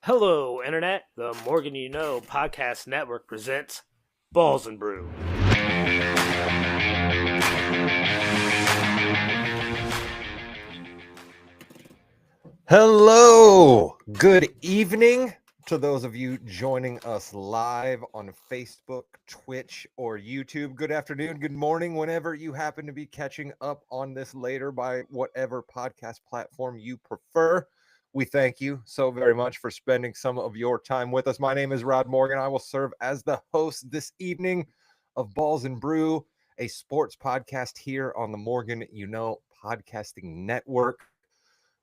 Hello, Internet. The Morgan You Know podcast network presents Balls and Brew. Hello, good evening to those of you joining us live on Facebook, Twitch, or YouTube. Good afternoon, good morning, whenever you happen to be catching up on this later by whatever podcast platform you prefer. We thank you so very much for spending some of your time with us. My name is Rod Morgan. I will serve as the host this evening of Balls and Brew, a sports podcast here on the Morgan You Know podcasting network.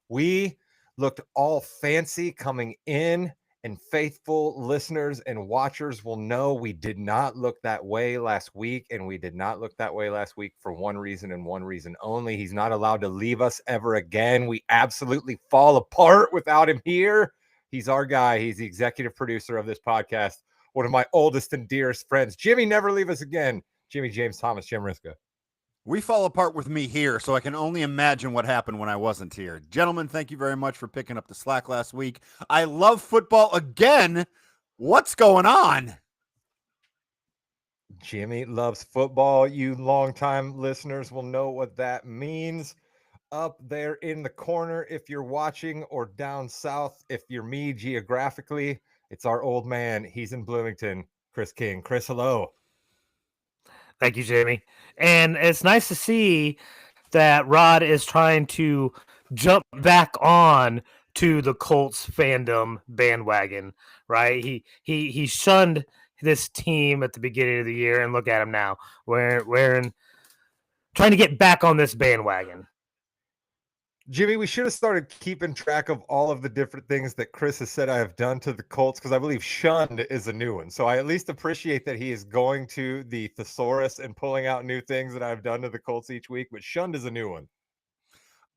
We looked all fancy coming in, and faithful listeners and watchers will know we did not look that way last week, and we did not look that way last week for one reason and one reason only. He's not allowed to leave us ever again. We absolutely fall apart without him here. He's our guy. He's the executive producer of this podcast, one of my oldest and dearest friends. Jimmy, never leave us again. Jimmy James Thomas, Jim Riska. We fall apart with me here, so I can only imagine what happened when I wasn't here. Gentlemen, thank you very much for picking up the slack last week. I love football again. What's going on? Jimmy loves football. You longtime listeners will know what that means. Up there in the corner, if you're watching, or down south, if you're me geographically, it's our old man. He's in Bloomington, Chris King. Chris, hello. Thank you, Jamie. And it's nice to see that Rod is trying to jump back on to the Colts fandom bandwagon, right? He shunned this team at the beginning of the year, and look at him now. Wearing trying to get back on this bandwagon. Jimmy, we should have started keeping track of all of the different things that Chris has said I have done to the Colts, because I believe shunned is a new one. So I at least appreciate that he is going to the thesaurus and pulling out new things that I've done to the Colts each week, but shunned is a new one.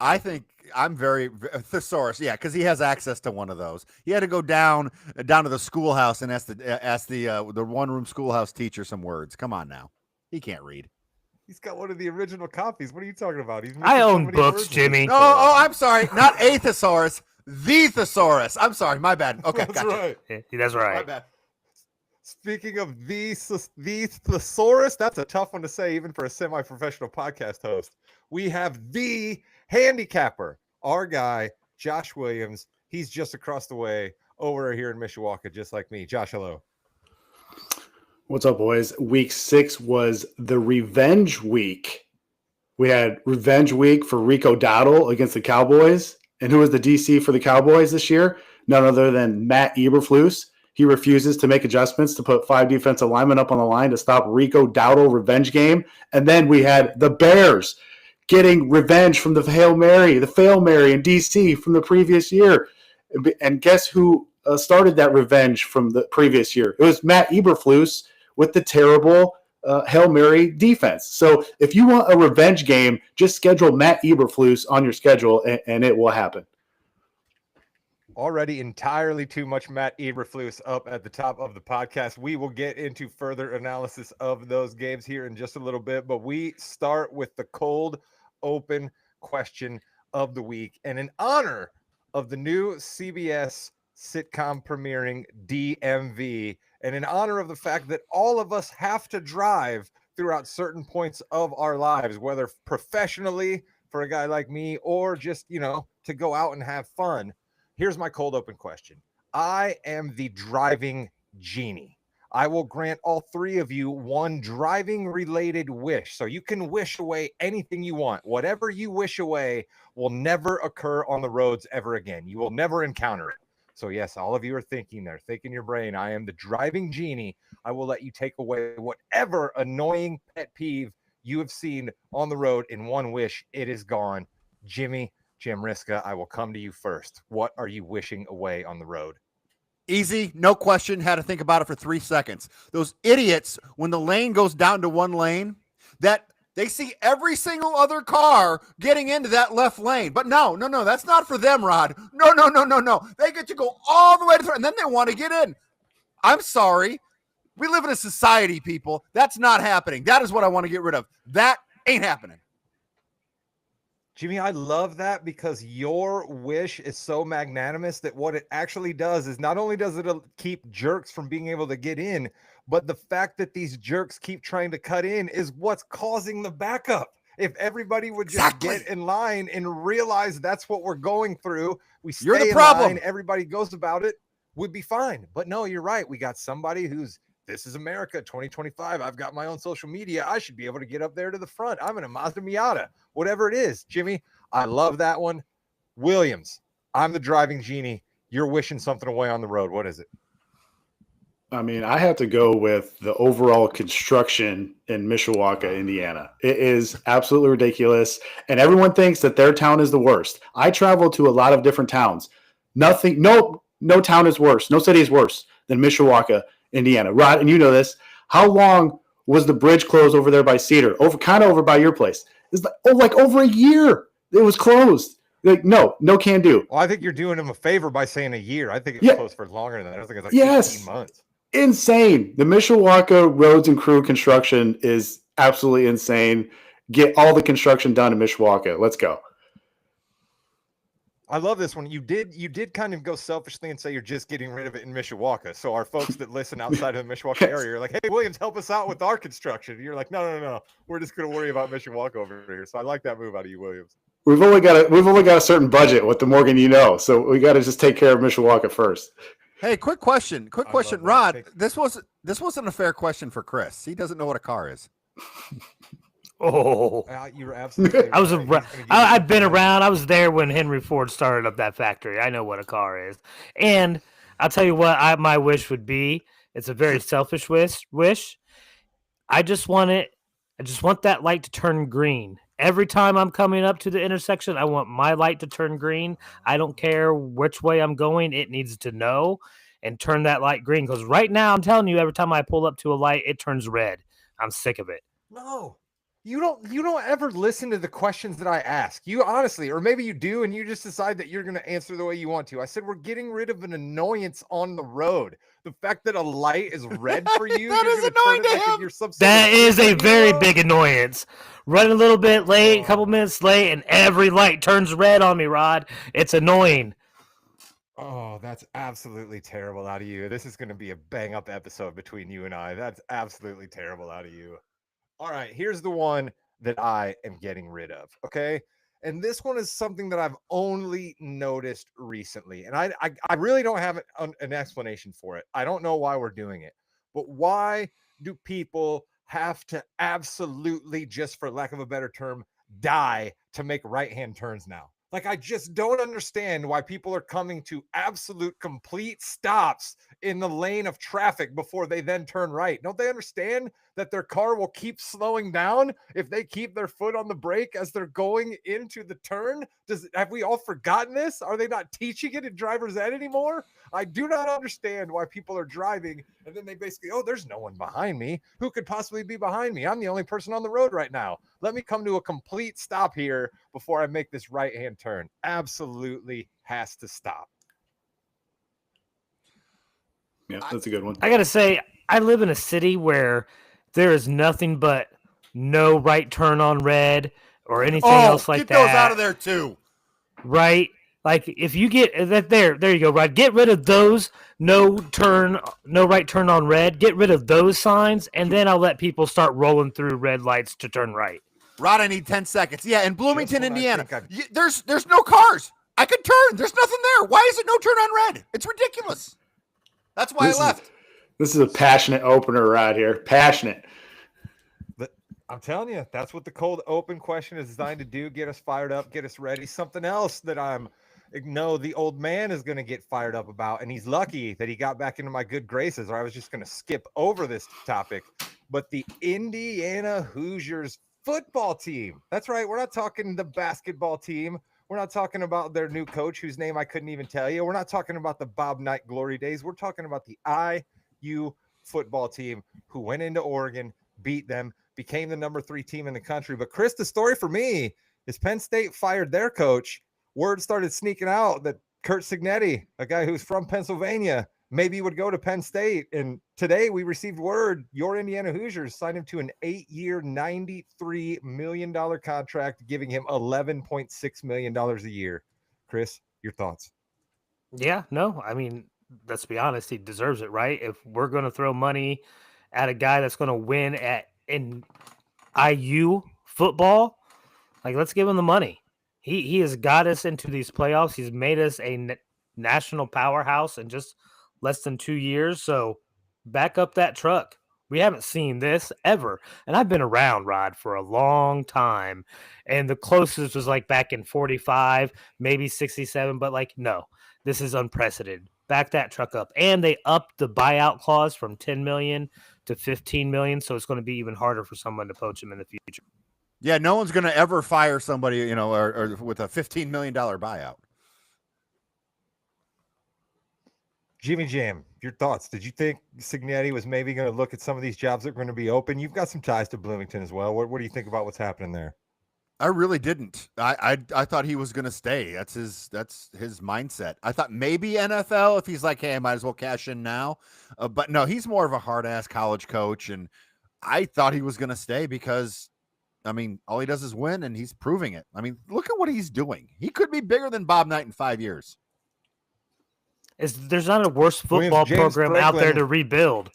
I think I'm very thesaurus, yeah, because he has access to one of those. He had to go down to the schoolhouse and ask the one-room schoolhouse teacher some words. Come on now, he can't read. He's got one of the original copies. What are you talking about? I own books, Jimmy. Oh, I'm sorry. Not a thesaurus, the thesaurus. I'm sorry. My bad. Okay, that's gotcha. right. Yeah, that's right. My bad. Speaking of the thesaurus, that's a tough one to say even for a semi-professional podcast host. We have the handicapper, our guy, Josh Williams. He's just across the way over here in Mishawaka, just like me. Josh, hello. What's up, boys? Week 6 was the revenge week. We had revenge week for Rico Dowdle against the Cowboys. And who was the DC for the Cowboys this year? None other than Matt Eberflus. He refuses to make adjustments to put 5 defensive linemen up on the line to stop Rico Dowdle revenge game. And then we had the Bears getting revenge from the Fail Mary in DC from the previous year. And guess who started that revenge from the previous year? It was Matt Eberflus with the terrible Hail Mary defense. So if you want a revenge game, just schedule Matt Eberflus on your schedule and it will happen. Already entirely too much Matt Eberflus up at the top of the podcast. We will get into further analysis of those games here in just a little bit, but we start with the cold open question of the week. And in honor of the new CBS sitcom premiering, DMV, and in honor of the fact that all of us have to drive throughout certain points of our lives, whether professionally for a guy like me or just, to go out and have fun. Here's my cold open question. I am the driving genie. I will grant all three of you one driving related wish. So you can wish away anything you want. Whatever you wish away will never occur on the roads ever again. You will never encounter it. So yes, all of you are thinking there, think in your brain, I am the driving genie. I will let you take away whatever annoying pet peeve you have seen on the road in one wish. It is gone. Jim Riska, I will come to you first. What are you wishing away on the road? Easy, no question. Had to think about it for 3 seconds. Those idiots, when the lane goes down to one lane, that they see every single other car getting into that left lane. But no, that's not for them, Rod. No. They get to go all the way to the, and then they want to get in. I'm sorry. We live in a society, people. That's not happening. That is what I want to get rid of. That ain't happening. Jimmy, I love that because your wish is so magnanimous that what it actually does is not only does it keep jerks from being able to get in, but the fact that these jerks keep trying to cut in is what's causing the backup. If everybody would just get in line and realize that's what we're going through, we stay You're the in problem. line, everybody goes about it, would be fine. But no, you're right. We got somebody who's, this is America 2025. I've got my own social media. I should be able to get up there to the front. I'm in a Mazda Miata, whatever it is. Jimmy, I love that one. Williams, I'm the driving genie. You're wishing something away on the road. What is it? I mean, I have to go with the overall construction in Mishawaka, Indiana. It is absolutely ridiculous. And everyone thinks that their town is the worst. I travel to a lot of different towns. No town is worse. No city is worse than Mishawaka, Indiana. Rod, and you know this. How long was the bridge closed over there by Cedar? Over by your place. It's like over a year. It was closed. Like, no can do. Well, I think you're doing him a favor by saying a year. I think it's closed for longer than that. I think it's like 15 months. Insane. The Mishawaka Roads and Crew construction is absolutely insane. Get all the construction done in Mishawaka. Let's go. I love this one. You did kind of go selfishly and say you're just getting rid of it in Mishawaka. So our folks that listen outside of the Mishawaka area are like, hey, Williams, help us out with our construction. And you're like, no. We're just going to worry about Mishawaka over here. So I like that move out of you, Williams. We've only got a certain budget with the Morgan, so we got to just take care of Mishawaka first. Hey, quick question, Rod. This wasn't a fair question for Chris. He doesn't know what a car is. Oh, you're absolutely. Right. I've been around. I was there when Henry Ford started up that factory. I know what a car is, and I'll tell you what. My wish would be. It's a very selfish wish. I just want that light to turn green. Every time I'm coming up to the intersection, I want my light to turn green. I don't care which way I'm going. It needs to know and turn that light green. Because right now, I'm telling you, every time I pull up to a light, it turns red. I'm sick of it. No, you don't ever listen to the questions that I ask. You honestly, or maybe you do, and you just decide that you're going to answer the way you want to. I said we're getting rid of an annoyance on the road. The fact that a light is red for you, that is annoying to him. That is a very big annoyance. Run a little bit late, a couple minutes late, and every light turns red on me, Rod. It's annoying. Oh, that's absolutely terrible out of you. This is going to be a bang-up episode between you and I. That's absolutely terrible out of you. All right, here's the one that I am getting rid of, okay? And this one is something that I've only noticed recently. And I really don't have an explanation for it. I don't know why we're doing it. But why do people have to absolutely, just for lack of a better term, die to make right-hand turns now? Like, I just don't understand why people are coming to absolute complete stops in the lane of traffic before they then turn right. Don't they understand that their car will keep slowing down if they keep their foot on the brake as they're going into the turn? Have we all forgotten this? Are they not teaching it in driver's ed anymore? I do not understand why people are driving and then they basically, there's no one behind me. Who could possibly be behind me? I'm the only person on the road right now. Let me come to a complete stop here before I make this right-hand turn. Absolutely has to stop. Yeah, that's a good one. I got to say, I live in a city where there is nothing but no right turn on red or anything else like that. Get those out of there too. Right? Like, if you get that there you go, right? Get rid of those no right turn on red. Get rid of those signs, and then I'll let people start rolling through red lights to turn right. Rod, I need 10 seconds. Yeah, in Bloomington, Indiana, there's no cars. I could turn. There's nothing there. Why is it no turn on red? It's ridiculous. That's why I left. This is a passionate opener right here. Passionate. I'm telling you, that's what the cold open question is designed to do. Get us fired up, get us ready. Something else that the old man is going to get fired up about, and he's lucky that he got back into my good graces, or I was just going to skip over this topic. But the Indiana Hoosiers football team. That's right. We're not talking the basketball team. We're not talking about their new coach, whose name I couldn't even tell you. We're not talking about the Bob Knight glory days. We're talking about the IU football team who went into Oregon, beat them, became the number 3 team in the country. But Chris, the story for me is Penn State fired their coach. Word started sneaking out that Kurt Signetti, a guy who's from Pennsylvania, maybe he would go to Penn State. And today we received word your Indiana Hoosiers signed him to an 8-year, $93 million contract, giving him $11.6 million a year. Chris, your thoughts? Yeah, no, I mean, let's be honest, he deserves it, right? If we're going to throw money at a guy that's going to win in IU football, like let's give him the money. He has got us into these playoffs. He's made us a national powerhouse in just less than 2 years. So back up that truck. We haven't seen this ever. And I've been around, Rod, for a long time. And the closest was like back in 45, maybe 67, but like, no, this is unprecedented. Back that truck up. And they upped the buyout clause from 10 million to 15 million. So it's going to be even harder for someone to poach him in the future. Yeah, no one's going to ever fire somebody, you know, or with a $15 million buyout. Jimmy Jam, your thoughts? Did you think Cignetti was maybe going to look at some of these jobs that are going to be open? You've got some ties to Bloomington as well. What do you think about what's happening there? I really didn't. I thought he was going to stay. That's his mindset. I thought maybe NFL if he's like, hey, I might as well cash in now. But no, he's more of a hard ass college coach, and I thought he was going to stay because, I mean, all he does is win, and he's proving it. I mean, look at what he's doing. He could be bigger than Bob Knight in 5 years. There's not a worse football program out there to rebuild.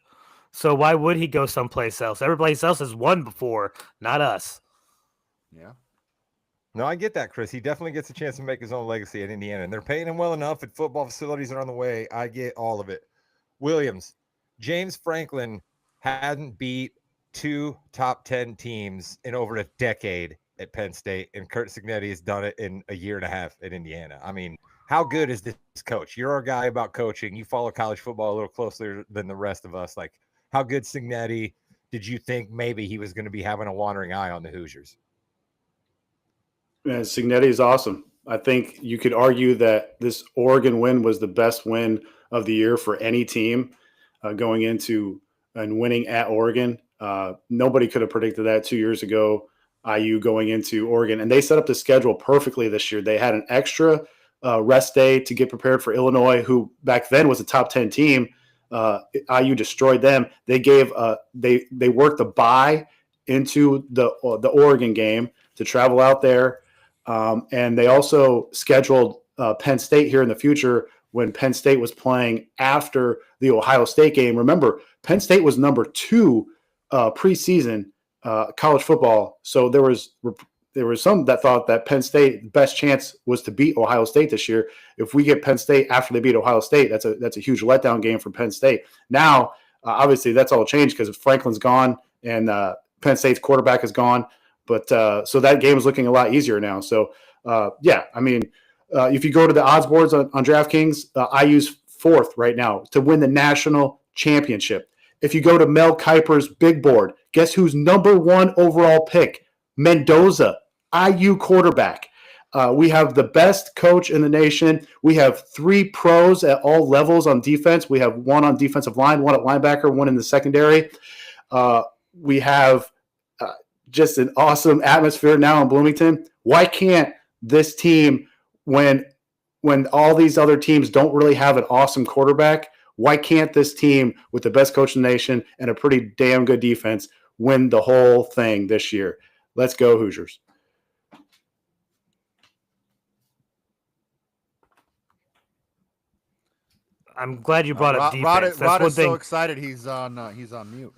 So why would he go someplace else? Everybody else has won before, not us. Yeah. No, I get that, Chris. He definitely gets a chance to make his own legacy at Indiana, and they're paying him well enough, and football facilities are on the way. I get all of it. Williams, James Franklin hadn't beat 2 top 10 teams in over a decade at Penn State, and Curt Cignetti has done it in a year and a half at Indiana. I mean, how good is this coach? You're our guy about coaching. You follow college football a little closer than the rest of us. Like, how good Cignetti? Did you think maybe he was going to be having a wandering eye on the Hoosiers? Man, Cignetti is awesome. I think you could argue that this Oregon win was the best win of the year for any team going into and winning at Oregon. Nobody could have predicted that 2 years ago, IU going into Oregon. And they set up the schedule perfectly this year. They had an extra rest day to get prepared for Illinois, who back then was a top 10 team. IU destroyed them. They gave they worked the bye into the Oregon game to travel out there. And they also scheduled Penn State here in the future when Penn State was playing after the Ohio State game. Remember, Penn State was number 2 preseason college football. So there was some that thought that Penn State best chance was to beat Ohio State this year. If we get Penn State after they beat Ohio State, that's a huge letdown game for Penn State. Now, obviously, that's all changed because Franklin's gone and Penn State's quarterback is gone. But so that game is looking a lot easier now. So, yeah, I mean, if you go to the odds boards on DraftKings, IU's 4th right now to win the national championship. If you go to Mel Kiper's big board, guess who's number 1 overall pick? Mendoza, IU quarterback. We have the best coach in the nation. We have 3 pros at all levels on defense. We have 1 on defensive line, 1 at linebacker, 1 in the secondary. We have just an awesome atmosphere now in Bloomington. Why can't this team, when all these other teams don't really have an awesome quarterback, why can't this team with the best coach in the nation and a pretty damn good defense win the whole thing this year? Let's go, Hoosiers. I'm glad you brought up defense. Rod is so excited he's on mute.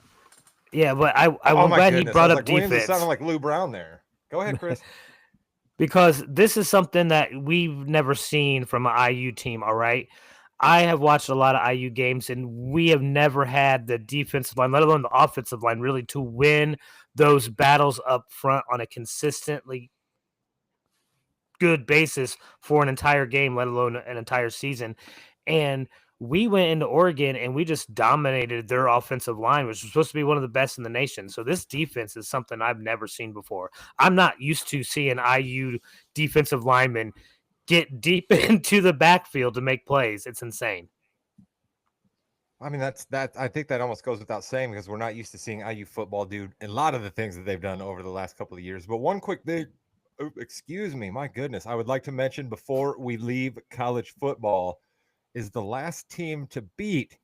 Yeah, but I'm glad he brought up defense. Williams sounded like Lou Brown there. Go ahead, Chris. Because this is something that we've never seen from an IU team, all right? I have watched a lot of IU games, and we have never had the defensive line, let alone the offensive line, really to win those battles up front on a consistently good basis for an entire game, let alone an entire season. And we went into Oregon and we just dominated their offensive line, which was supposed to be one of the best in the nation. So this defense is something I've never seen before. I'm not used to seeing IU defensive linemen get deep into the backfield to make plays. It's insane. I mean, I think that almost goes without saying because we're not used to seeing IU football do a lot of the things that they've done over the last couple of years. But one quick thing, excuse me, my goodness, I would like to mention before we leave college football, is the last team to beat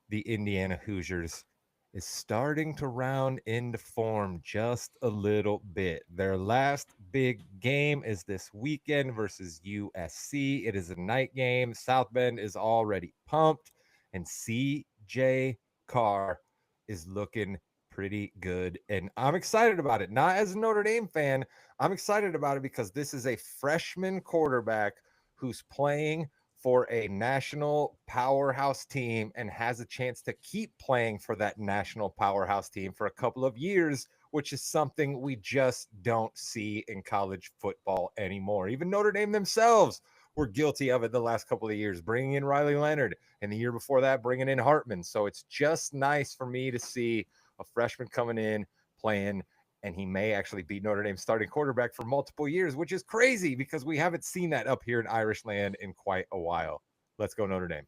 the Indiana Hoosiers is starting to round into form just a little bit. Their last big game is this weekend versus USC. It is a night game. South Bend is already pumped, and CJ Carr is looking pretty good. And I'm excited about it. Not as a Notre Dame fan, I'm excited about it because this is a freshman quarterback who's playing for a national powerhouse team and has a chance to keep playing for that national powerhouse team for a couple of years, which is something we just don't see in college football anymore. Even Notre Dame themselves were guilty of it the last couple of years, bringing in Riley Leonard, and the year before that, bringing in Hartman. So it's just nice for me to see a freshman coming in, playing, and he may actually be Notre Dame's starting quarterback for multiple years, which is crazy because we haven't seen that up here in Irish land in quite a while. Let's go Notre Dame.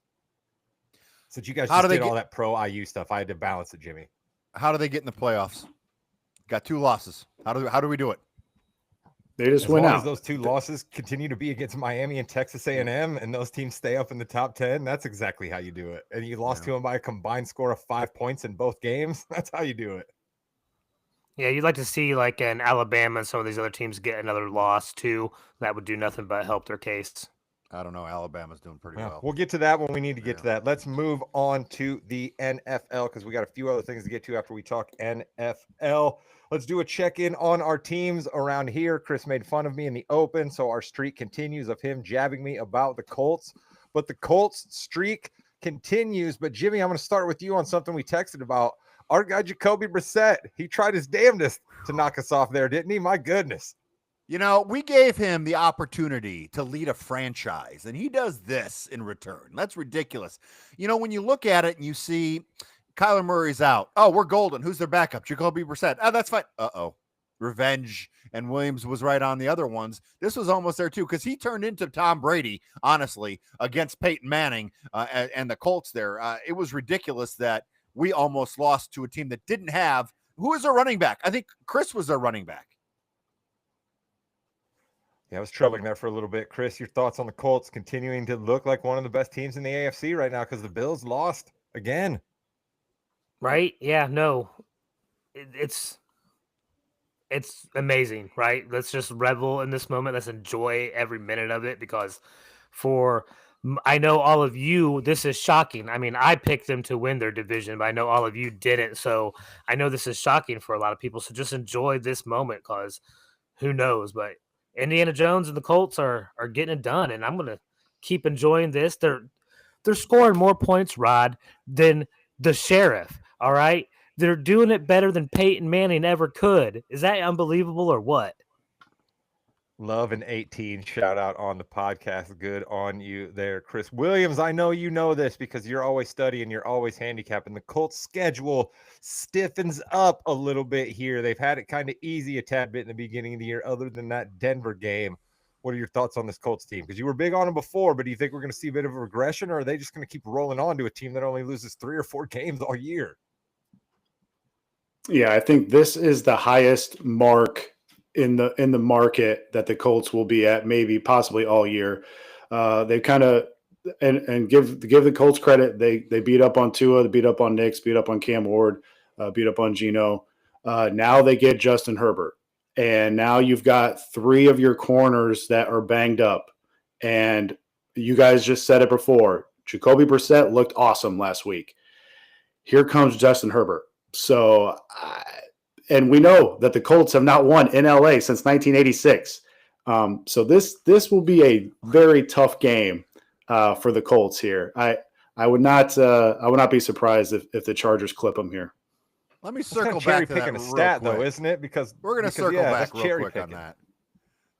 Since you guys just did all that pro IU stuff, I had to balance it, Jimmy. How do they get in the playoffs? Got 2 losses. How do we do it? They just As went long out. as those 2 losses continue to be against Miami and Texas A&M, and those teams stay up in the top 10, that's exactly how you do it. And you lost to them by a combined score of 5 points in both games. That's how you do it. Yeah, you'd like to see like an Alabama and some of these other teams get another loss too. That would do nothing but help their case. I don't know. Alabama's doing pretty well. We'll get to that when we need to get to that. Let's move on to the NFL because we got a few other things to get to after we talk NFL. Let's do a check-in on our teams around here. Chris made fun of me in the open, so our streak continues of him jabbing me about the Colts. But the Colts streak continues. But Jimmy, I'm going to start with you on something we texted about. Our guy Jacoby Brissett, he tried his damnedest to knock us off there, didn't he? My goodness. You know, we gave him the opportunity to lead a franchise, and he does this in return. That's ridiculous. You know, when you look at it and you see Kyler Murray's out. Oh, we're golden. Who's their backup? Jacoby Brissett. Oh, that's fine. Uh-oh. Revenge, and Williams was right on the other ones. This was almost there, too, because he turned into Tom Brady, honestly, against Peyton Manning and the Colts there. It was ridiculous that we almost lost to a team that didn't have – who was their running back? I think Chris was their running back. Yeah, I was troubling there for a little bit. Chris, your thoughts on the Colts continuing to look like one of the best teams in the AFC right now because the Bills lost again. Right? Yeah, no. It's amazing, right? Let's just revel in this moment. Let's enjoy every minute of it because I know all of you, this is shocking. I mean, I picked them to win their division, but I know all of you didn't. So I know this is shocking for a lot of people. So just enjoy this moment because who knows? But Indiana Jones and the Colts are getting it done, and I'm gonna keep enjoying this. They're scoring more points, Rod, than the Sheriff. All right, they're doing it better than Peyton Manning ever could. Is that unbelievable or what? Love an 18 shout out on the podcast. Good on you there, Chris Williams. I know you know this because you're always studying, you're always handicapping. The Colts schedule stiffens up a little bit here. They've had it kind of easy a tad bit in the beginning of the year, other than that Denver game. What are your thoughts on this Colts team? Because you were big on them before, but do you think we're going to see a bit of a regression, or are they just going to keep rolling on to a team that only loses 3 or 4 games all year? Yeah, I think this is the highest mark in the market that the Colts will be at, maybe possibly all year. They kind of and give the Colts credit. They beat up on Tua, they beat up on Nix, beat up on Cam Ward, beat up on Geno. Now they get Justin Herbert, and now you've got 3 of your corners that are banged up. And you guys just said it before. Jacoby Brissett looked awesome last week. Here comes Justin Herbert. So, and we know that the Colts have not won in LA since 1986. So this will be a very tough game for the Colts here. I would not be surprised if the Chargers clip them here. Let me circle cherry back to that picking a stat, real though, quick. isn't it? Because we're going to circle back real quick on that.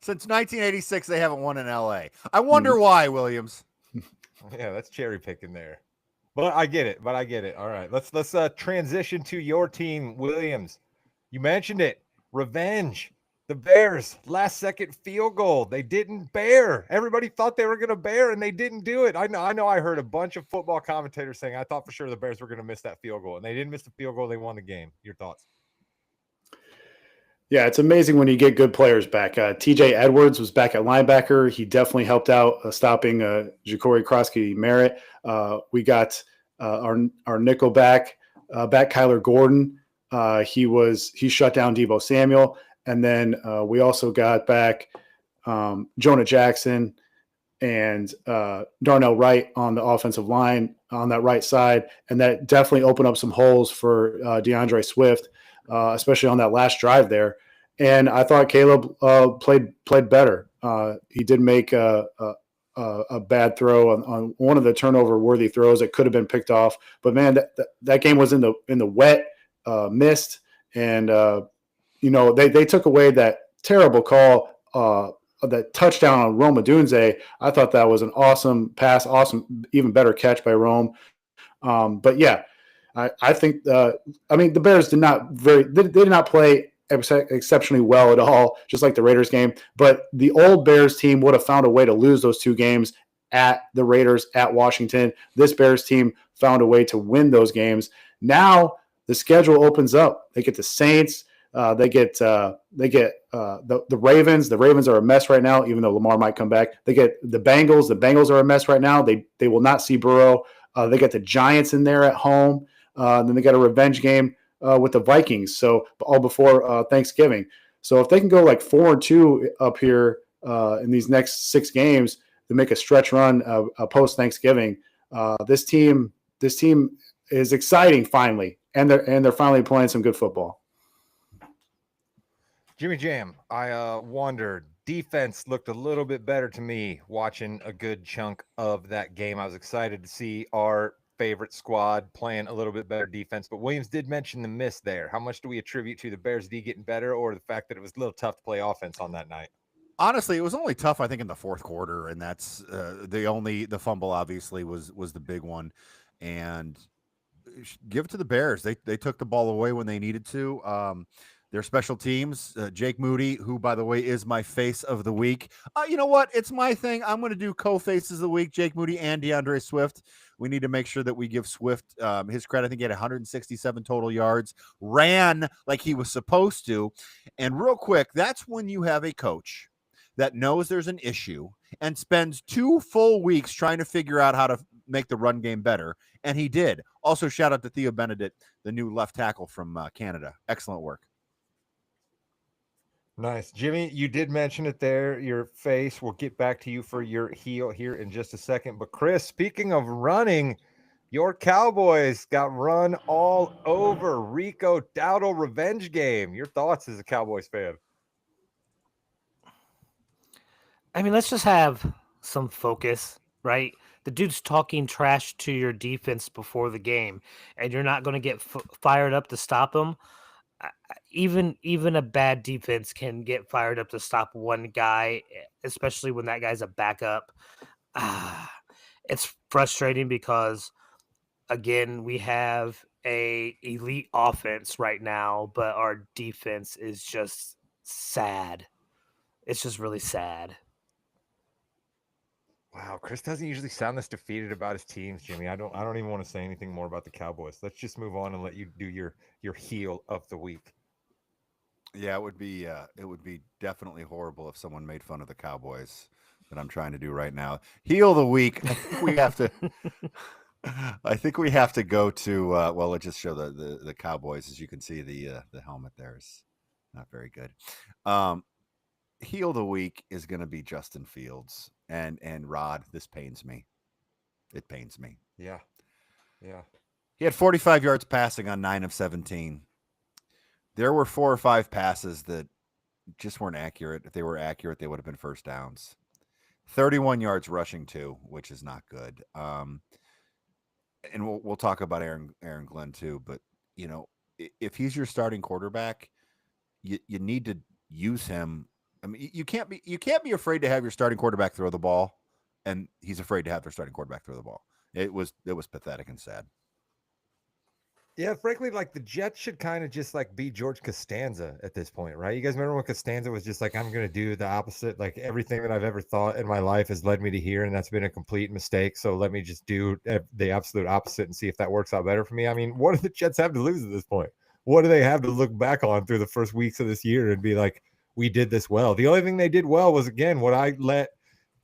Since 1986, they haven't won in LA. I wonder why, Williams. Yeah, that's cherry picking there. But I get it. All right, let's transition to your team, Williams. You mentioned it. Revenge. The Bears, last second field goal. They didn't bear. Everybody thought they were going to bear, and they didn't do it. I know I heard a bunch of football commentators saying, I thought for sure the Bears were going to miss that field goal, and they didn't miss the field goal. They won the game. Your thoughts? Yeah, it's amazing when you get good players back. TJ Edwards was back at linebacker. He definitely helped out stopping Ja'Cory Krosky-Merritt. We got our nickel back Kyler Gordon. He shut down Deebo Samuel, and then we also got back Jonah Jackson and Darnell Wright on the offensive line on that right side, and that definitely opened up some holes for DeAndre Swift, especially on that last drive there. And I thought Caleb played better. He did make a bad throw on one of the turnover worthy throws that could have been picked off, but man, that game was in the wet mist, and they took away that terrible call. That touchdown on Rome Odunze, I thought that was an awesome pass, awesome, even better catch by Rome. But yeah, I think the Bears did not play exceptionally well at all, just like the Raiders game. But the old Bears team would have found a way to lose those two games at the Raiders, at Washington. This Bears team found a way to win those games. Now the schedule opens up. They get the Saints. They get the Ravens. The Ravens are a mess right now, even though Lamar might come back. They get the Bengals. The Bengals are a mess right now. They will not see Burrow. They get the Giants in there at home. Then they got a revenge game with the Vikings. So all before Thanksgiving. So if they can go like 4-2 up here in these next 6 games to make a stretch run post Thanksgiving, this team is exciting finally, and they're finally playing some good football. Jimmy Jam, I wondered, defense looked a little bit better to me watching a good chunk of that game. I was excited to see our favorite squad playing a little bit better defense, but Williams did mention the miss there. How much do we attribute to the Bears D getting better, or the fact that it was a little tough to play offense on that night? Honestly, it was only tough, I think, in the fourth quarter, and that's the fumble obviously was the big one. And give it to the Bears. They took the ball away when they needed to. Their special teams, Jake Moody, who, by the way, is my face of the week. You know what? It's my thing. I'm going to do co-faces of the week, Jake Moody and DeAndre Swift. We need to make sure that we give Swift his credit. I think he had 167 total yards, ran like he was supposed to. And real quick, that's when you have a coach that knows there's an issue and spends 2 full weeks trying to figure out how to make the run game better. And he did. Also, shout out to Theo Benedict, the new left tackle from Canada. Excellent work. Nice. Jimmy, you did mention it there, your face. We'll get back to you for your heel here in just a second. But Chris, speaking of running, your Cowboys got run all over. Rico Dowdle revenge game. Your thoughts as a Cowboys fan? I mean, let's just have some focus, right? The dude's talking trash to your defense before the game, and you're not going to get fired up to stop him. Even a bad defense can get fired up to stop one guy, especially when that guy's a backup. It's frustrating because, again, we have a elite offense right now, but our defense is just sad. It's just really sad. Wow, Chris doesn't usually sound this defeated about his teams, Jimmy. I don't even want to say anything more about the Cowboys. Let's just move on and let you do your heel of the week. Yeah, it would be definitely horrible if someone made fun of the Cowboys that I'm trying to do right now. Heel of the week. I think we have to go to well, let's just show the Cowboys. As you can see, the helmet there is not very good. Heel of the week is going to be Justin Fields and Rod. This pains me. It pains me. Yeah. He had 45 yards passing on 9 of 17. There were 4 or 5 passes that just weren't accurate. If they were accurate, they would have been first downs. 31 yards rushing too, which is not good. And we'll talk about Aaron Glenn too. But if he's your starting quarterback, you need to use him. I mean, you can't be afraid to have your starting quarterback throw the ball, and he's afraid to have their starting quarterback throw the ball. It was pathetic and sad. Yeah, frankly, like the Jets should kind of just like be George Costanza at this point, right? You guys remember when Costanza was just like, I'm going to do the opposite. Like everything that I've ever thought in my life has led me to here, and that's been a complete mistake. So let me just do the absolute opposite and see if that works out better for me. I mean, what do the Jets have to lose at this point? what do they have to look back on through the first weeks of this year and be like, we did this well? The only thing they did well was, again, what I let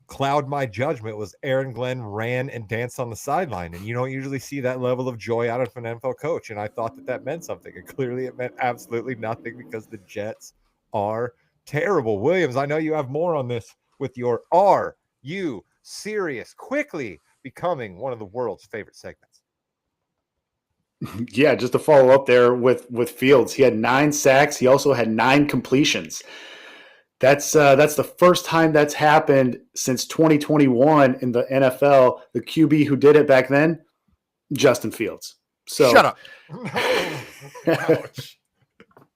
cloud my judgment was Aaron Glenn ran and danced on the sideline. And you don't usually see that level of joy out of an NFL coach. And I thought that meant something. And clearly it meant absolutely nothing because the Jets are terrible. Williams, I know you have more on this with your Are You Serious? Quickly becoming one of the world's favorite segments. Yeah, just to follow up there with Fields, he had 9 sacks. He also had 9 completions. That's the first time that's happened since 2021 in the NFL. The QB who did it back then, Justin Fields. So Shut up. Ouch.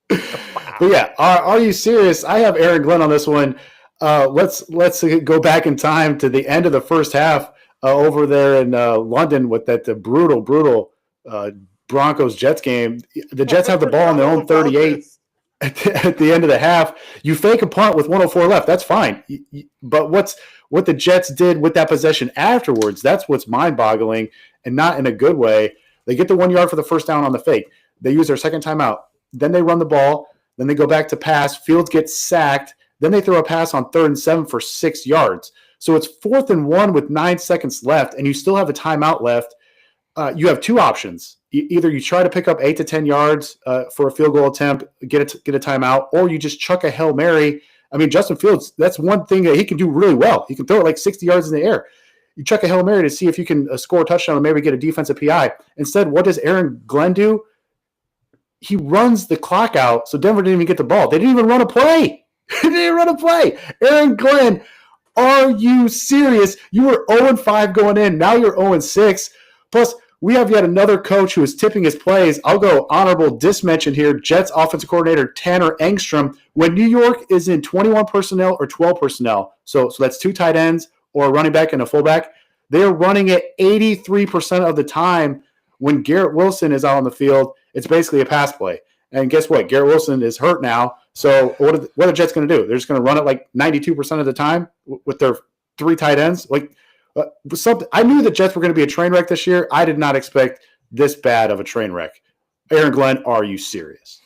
But yeah, are you serious? I have Aaron Glenn on this one. Let's go back in time to the end of the first half over there in London with that brutal Broncos Jets game. The Jets have the ball on their own 38 at the end of the half. You fake a punt with 104 left. That's fine. But what the Jets did with that possession afterwards, that's what's mind-boggling, and not in a good way. They get the 1 yard for the first down on the fake. They use their second timeout. Then they run the ball. Then they go back to pass. Fields gets sacked. Then they throw a pass on 3rd and 7 for 6 yards. So it's 4th and 1 with 9 seconds left, and you still have a timeout left. You have 2 options. Either you try to pick up 8 to 10 yards for a field goal attempt, get a timeout, or you just chuck a Hail Mary. I mean, Justin Fields, that's one thing that he can do really well. He can throw it like 60 yards in the air. You chuck a Hail Mary to see if you can score a touchdown and maybe get a defensive PI. Instead, what does Aaron Glenn do? He runs the clock out, so Denver didn't even get the ball. They didn't even run a play. They didn't run a play. Aaron Glenn, are you serious? You were 0-5 going in. Now you're 0-6. Plus, we have yet another coach who is tipping his plays. I'll go honorable dismention here. Jets offensive coordinator Tanner Engstrom. When New York is in 21 personnel or 12 personnel, so that's 2 tight ends or a running back and a fullback, they are running it 83% of the time. When Garrett Wilson is out on the field, it's basically a pass play. And guess what? Garrett Wilson is hurt now. So what are the Jets going to do? They're just going to run it like 92% of the time with their 3 tight ends? I knew the Jets were going to be a train wreck this year. I did not expect this bad of a train wreck. Aaron Glenn, are you serious?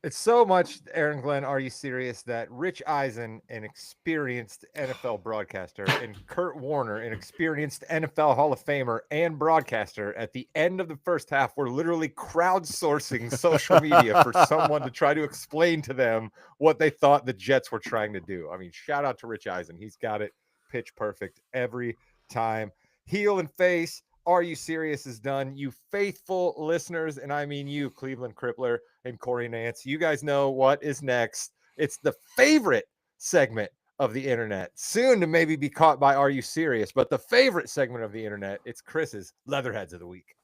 It's so much, Aaron Glenn, are you serious, that Rich Eisen, an experienced NFL broadcaster, and Kurt Warner, an experienced NFL Hall of Famer and broadcaster, at the end of the first half were literally crowdsourcing social media for someone to try to explain to them what they thought the Jets were trying to do. I mean, shout out to Rich Eisen. He's got it pitch perfect every time. Heel and face, are you serious is done. You faithful listeners, and I mean you, Cleveland Crippler and Corey Nance, you guys know what is next. It's the favorite segment of the internet, soon to maybe be caught by Are You Serious, but the favorite segment of the internet, it's Chris's Leatherheads of the Week.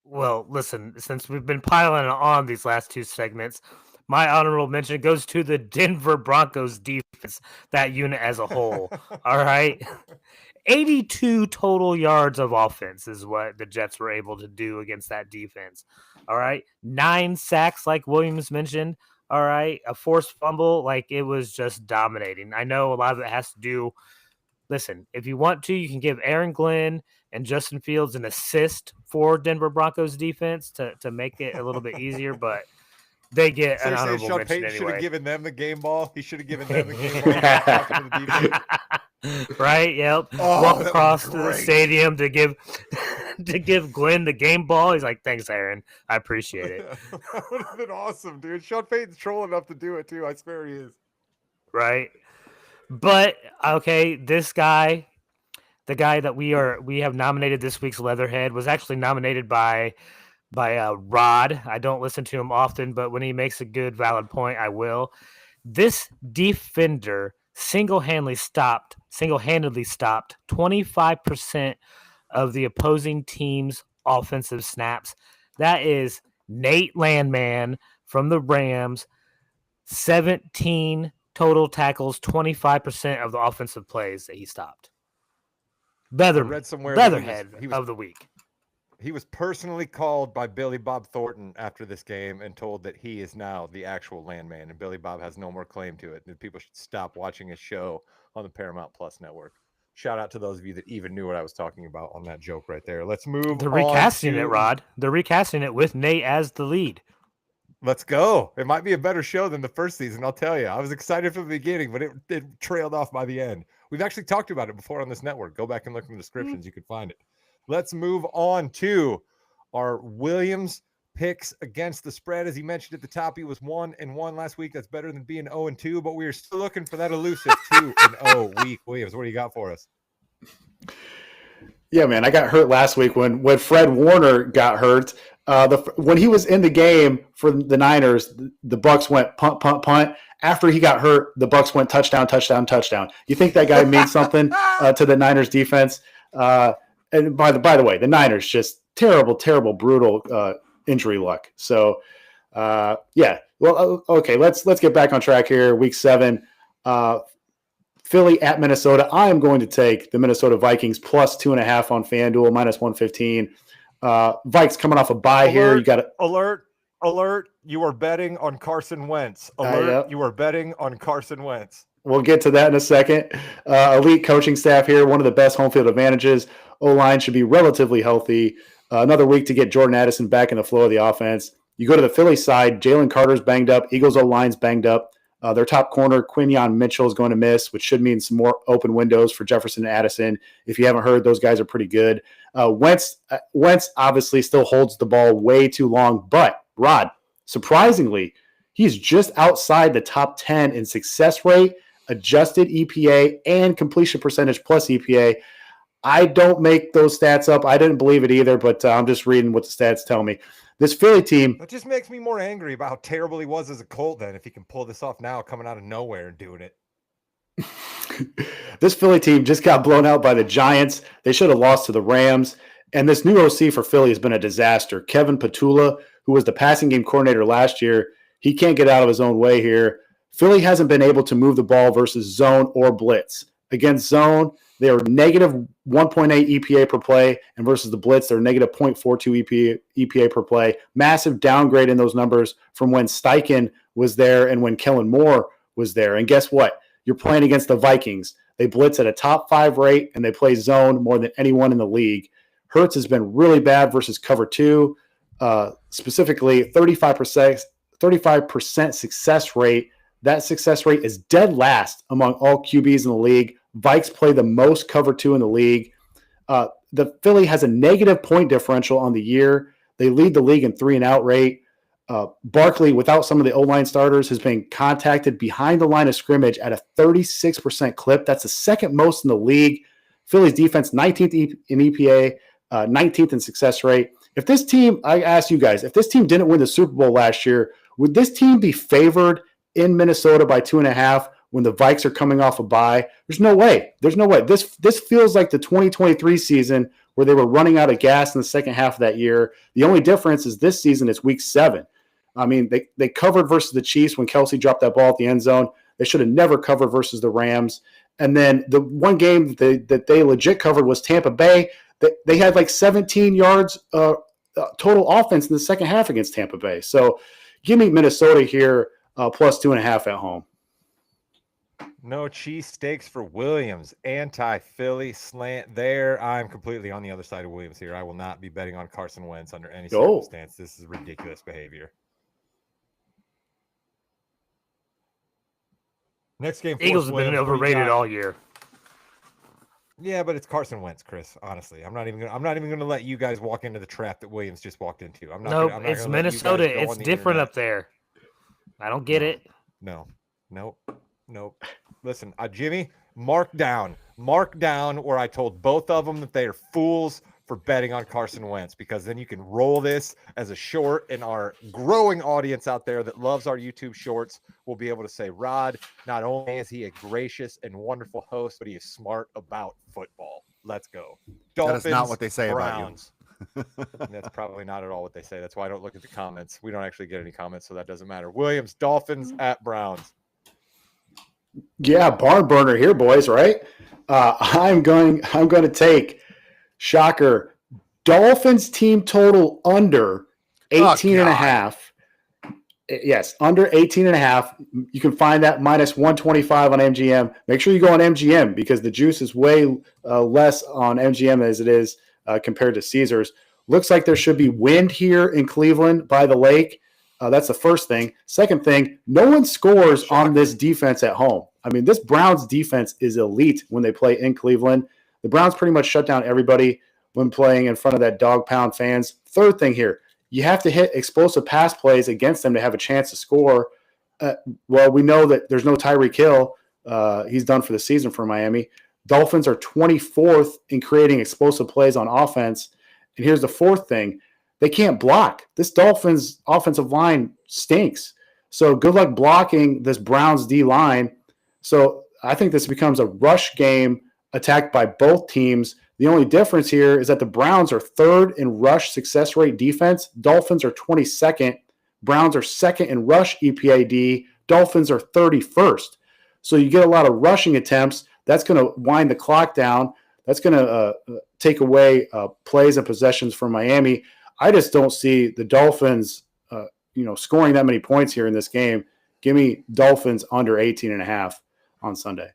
Well, listen, since we've been piling on these last 2 segments, my honorable mention goes to the Denver Broncos defense, that unit as a whole. All right. 82 total yards of offense is what the Jets were able to do against that defense. All right. 9 sacks, like Williams mentioned. All right. A forced fumble. Like, it was just dominating. I know a lot of it has to do. Listen, if you want to, you can give Aaron Glenn and Justin Fields an assist for Denver Broncos defense to make it a little bit easier, but they get an honorable Sean mention Payton anyway. should have given them the game ball. He should have given them the game ball. Right, yep. Oh, Walk across to the great. stadium to give Glenn the game ball. He's like, "Thanks, Aaron. I appreciate it." That would have been awesome, dude. Sean Payton's troll enough to do it too. I swear he is. Right. But okay, this guy, the guy that we have nominated this week's Leatherhead, was actually nominated by Rod. I don't listen to him often, but when he makes a good, valid point, I will. This defender single-handedly stopped 25% of the opposing team's offensive snaps. That is Nate Landman from the Rams, 17 total tackles, 25% of the offensive plays that he stopped. I read somewhere Leatherhead he was of the week. He was personally called by Billy Bob Thornton after this game and told that he is now the actual landman, and Billy Bob has no more claim to it. And people should stop watching his show on the Paramount Plus network. Shout out to those of you that even knew what I was talking about on that joke right there. Let's move. They're on recasting to- it, Rod. They're recasting it with Nate as the lead. Let's go. It might be a better show than the first season, I'll tell you. I was excited from the beginning, but it trailed off by the end. We've actually talked about it before on this network. Go back and look in the descriptions. You can find it. Let's move on to our Williams picks against the spread. As he mentioned at the top, he was 1-1 last week. That's better than being 0-2, but we are still looking for that elusive 2-0 week. Williams, what do you got for us? Yeah, man, I got hurt last week when Fred Warner got hurt. When he was in the game for the Niners, the Bucs went punt, punt, punt. After he got hurt, the Bucs went touchdown, touchdown, touchdown. You think that guy means something to the Niners defense? And by the way, the Niners just terrible, brutal injury luck. So, yeah. Well, okay. Let's get back on track here. Week 7. Philly at Minnesota. I am going to take the Minnesota Vikings plus 2.5 on FanDuel, minus 115. Vikes coming off a bye here. You got alert. You are betting on Carson Wentz. Alert. Yep. You are betting on Carson Wentz. We'll get to that in a second. Elite coaching staff here. One of the best home field advantages. O-line should be relatively healthy. Another week to get Jordan Addison back in the flow of the offense. You go to the Philly side. Jalen Carter's banged up. Eagles O-line's banged up. Their top corner, Quinyon Mitchell, is going to miss, which should mean some more open windows for Jefferson and Addison. If you haven't heard, those guys are pretty good. Wentz obviously still holds the ball way too long, but Rod, surprisingly, he's just outside the top 10 in success rate, adjusted EPA, and completion percentage plus EPA. I don't make those stats up. I didn't believe it either, but I'm just reading what the stats tell me. This Philly team. That just makes me more angry about how terrible he was as a Colt then, if he can pull this off now coming out of nowhere and doing it. This Philly team just got blown out by the Giants. They should have lost to the Rams. And this new OC for Philly has been a disaster. Kevin Patula, who was the passing game coordinator last year, he can't get out of his own way here. Philly hasn't been able to move the ball versus zone or blitz. Against zone, they are negative 1.8 EPA per play, and versus the blitz, they're negative 0.42 EPA per play. Massive downgrade in those numbers from when Steichen was there and when Kellen Moore was there. And guess what? You're playing against the Vikings. They blitz at a top 5 rate, and they play zone more than anyone in the league. Hurts has been really bad versus cover 2, specifically 35% success rate. That success rate is dead last among all QBs in the league. Vikes play the most cover 2 in the league. The Philly has a negative point differential on the year. They lead the league in 3-and-out rate. Barkley, without some of the O-line starters, has been contacted behind the line of scrimmage at a 36% clip. That's the second most in the league. Philly's defense, 19th in EPA, 19th in success rate. If this team, I ask you guys, if this team didn't win the Super Bowl last year, would this team be favored in Minnesota by 2.5 when the Vikes are coming off a bye? There's no way. This feels like the 2023 season where they were running out of gas in the second half of that year. The only difference is this season is week 7. I mean, they covered versus the Chiefs when Kelsey dropped that ball at the end zone. They should have never covered versus the Rams. And then the one game that they legit covered was Tampa Bay. They had like 17 yards total offense in the second half against Tampa Bay. So give me Minnesota here plus 2.5 at home. No cheese steaks for Williams. Anti-Philly slant there. I'm completely on the other side of Williams here. I will not be betting on Carson Wentz under any circumstance. This is ridiculous behavior. Next game. Eagles have been overrated all year. Yeah, but it's Carson Wentz, Chris. Honestly, I'm not even gonna let you guys walk into the trap that Williams just walked into. It's Minnesota. It's different up there. I don't get it. No. Listen, Jimmy, mark down where I told both of them that they are fools for betting on Carson Wentz, because then you can roll this as a short, and our growing audience out there that loves our YouTube shorts will be able to say, Rod, not only is he a gracious and wonderful host, but he is smart about football. Let's go. Dolphins, that is not what they say Browns. about you. That's probably not at all what they say. That's why I don't look at the comments. We don't actually get any comments, so that doesn't matter. Williams, Dolphins at Browns. Yeah, barn burner here, boys, right? I'm going to take, shocker, Dolphins team total under 18.5. Yes, under 18.5. You can find that minus 125 on MGM. Make sure you go on MGM because the juice is way less on MGM as it is compared to Caesars. Looks like there should be wind here in Cleveland by the lake. That's the first thing. Second thing, no one scores on this defense at home. I mean, this Browns defense is elite when they play in Cleveland. The Browns pretty much shut down everybody when playing in front of that dog pound fans. Third thing here, you have to hit explosive pass plays against them to have a chance to score. Well, we know that there's no Tyreek Hill. He's done for the season for Miami. Dolphins are 24th in creating explosive plays on offense. And here's the fourth thing. They can't block. This Dolphins offensive line stinks. So good luck blocking this Browns D line. So I think this becomes a rush game attacked by both teams. The only difference here is that the Browns are third in rush success rate defense. Dolphins are 22nd. Browns are second in rush EPAD. Dolphins are 31st. So you get a lot of rushing attempts. That's going to wind the clock down. That's going to take away plays and possessions from Miami. I just don't see the Dolphins, scoring that many points here in this game. Give me Dolphins under 18.5 on Sunday.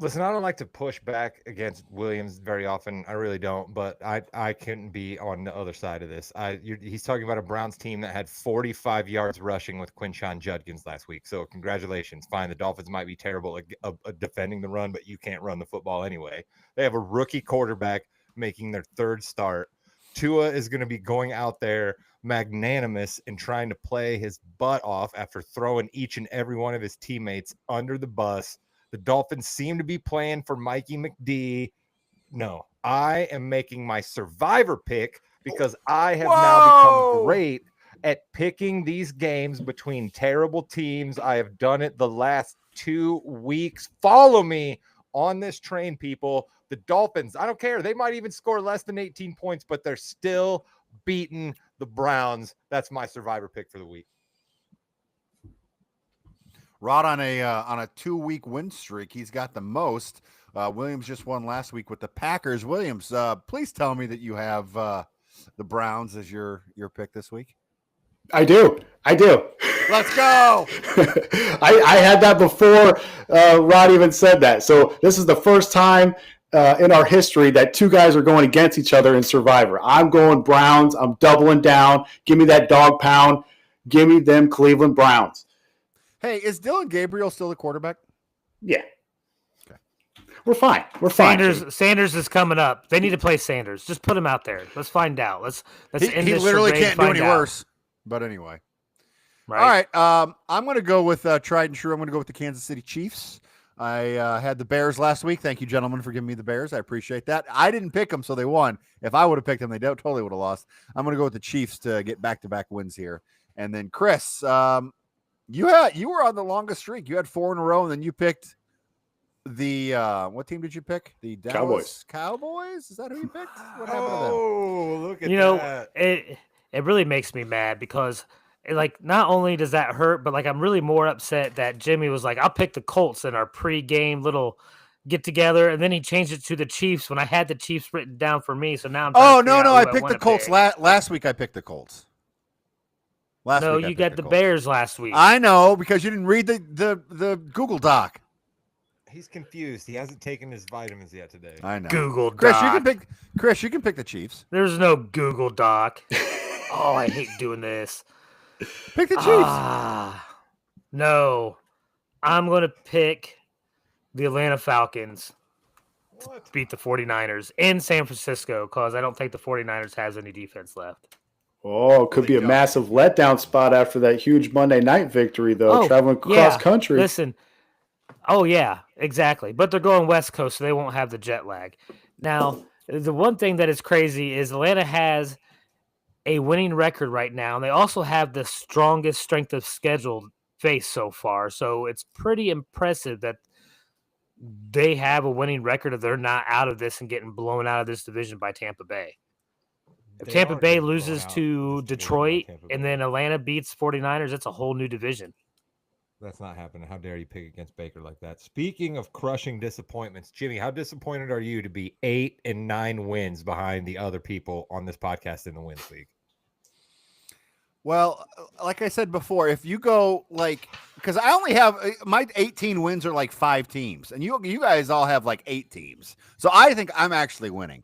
Listen, I don't like to push back against Williams very often. I really don't, but I couldn't be on the other side of this. He's talking about a Browns team that had 45 yards rushing with Quinshon Judkins last week. So congratulations. Fine, the Dolphins might be terrible at defending the run, but you can't run the football anyway. They have a rookie quarterback making their third start. Tua is going to be going out there magnanimous and trying to play his butt off after throwing each and every one of his teammates under the bus. The Dolphins seem to be playing for Mikey McD. No, I am making my survivor pick because I have now become great at picking these games between terrible teams. I have done it the last 2 weeks. Follow me on this train, people. The Dolphins, I don't care. They might even score less than 18 points, but they're still beating the Browns. That's my survivor pick for the week. Rod on a 2-week win streak. He's got the most. Williams just won last week with the Packers. Williams, please tell me that you have the Browns as your pick this week. I do. Let's go. I had that before Rod even said that. So this is the first time in our history that two guys are going against each other in Survivor. I'm going Browns. I'm doubling down. Give me that dog pound. Give me them Cleveland Browns. Hey, is Dylan Gabriel still the quarterback? Yeah. Okay. We're fine. Sanders is coming up. They need to play Sanders. Just put him out there. Let's find out. Let's end he this literally charade, can't do any find out. worse. But anyway. Right. All right. I'm going to go with tried and true. I'm going to go with the Kansas City Chiefs. I had the Bears last week. Thank you, gentlemen, for giving me the Bears. I appreciate that. I didn't pick them, so they won. If I would have picked them, they totally would have lost. I'm going to go with the Chiefs to get back-to-back wins here. And then, Chris, you were on the longest streak. You had 4 in a row, and then you picked the what team did you pick? The Dallas Cowboys? Is that who you picked? What happened to them? Oh, look at that. It really makes me mad because not only does that hurt, but I'm really more upset that Jimmy was like, I'll pick the Colts in our pre-game little get together, and then he changed it to the Chiefs when I had the Chiefs written down for me. So now I'm I picked the Colts last week. I picked the Colts. You got the Bears last week. I know, because you didn't read the Google Doc. He's confused. He hasn't taken his vitamins yet today. I know. Google Chris, Doc. You can pick the Chiefs. There's no Google Doc. Oh, I hate doing this. Pick the Chiefs. No. I'm going to pick the Atlanta Falcons to beat the 49ers in San Francisco because I don't think the 49ers has any defense left. Oh, could be a massive letdown spot after that huge Monday night victory, though, traveling cross country. Listen. Oh, yeah, exactly. But they're going West Coast, so they won't have the jet lag. Now, the one thing that is crazy is Atlanta has a winning record right now, and they also have the strongest strength of schedule faced so far. So it's pretty impressive that they have a winning record if they're not out of this and getting blown out of this division by Tampa Bay. If Tampa Bay loses to Detroit and then Atlanta beats 49ers, that's a whole new division. That's not happening. How dare you pick against Baker like that? Speaking of crushing disappointments, Jimmy, how disappointed are you to be 8 and 9 wins behind the other people on this podcast in the wins league? Well, like I said before, if you go because I only have my 18 wins are like 5 teams, and you guys all have like 8 teams, so I think I'm actually winning.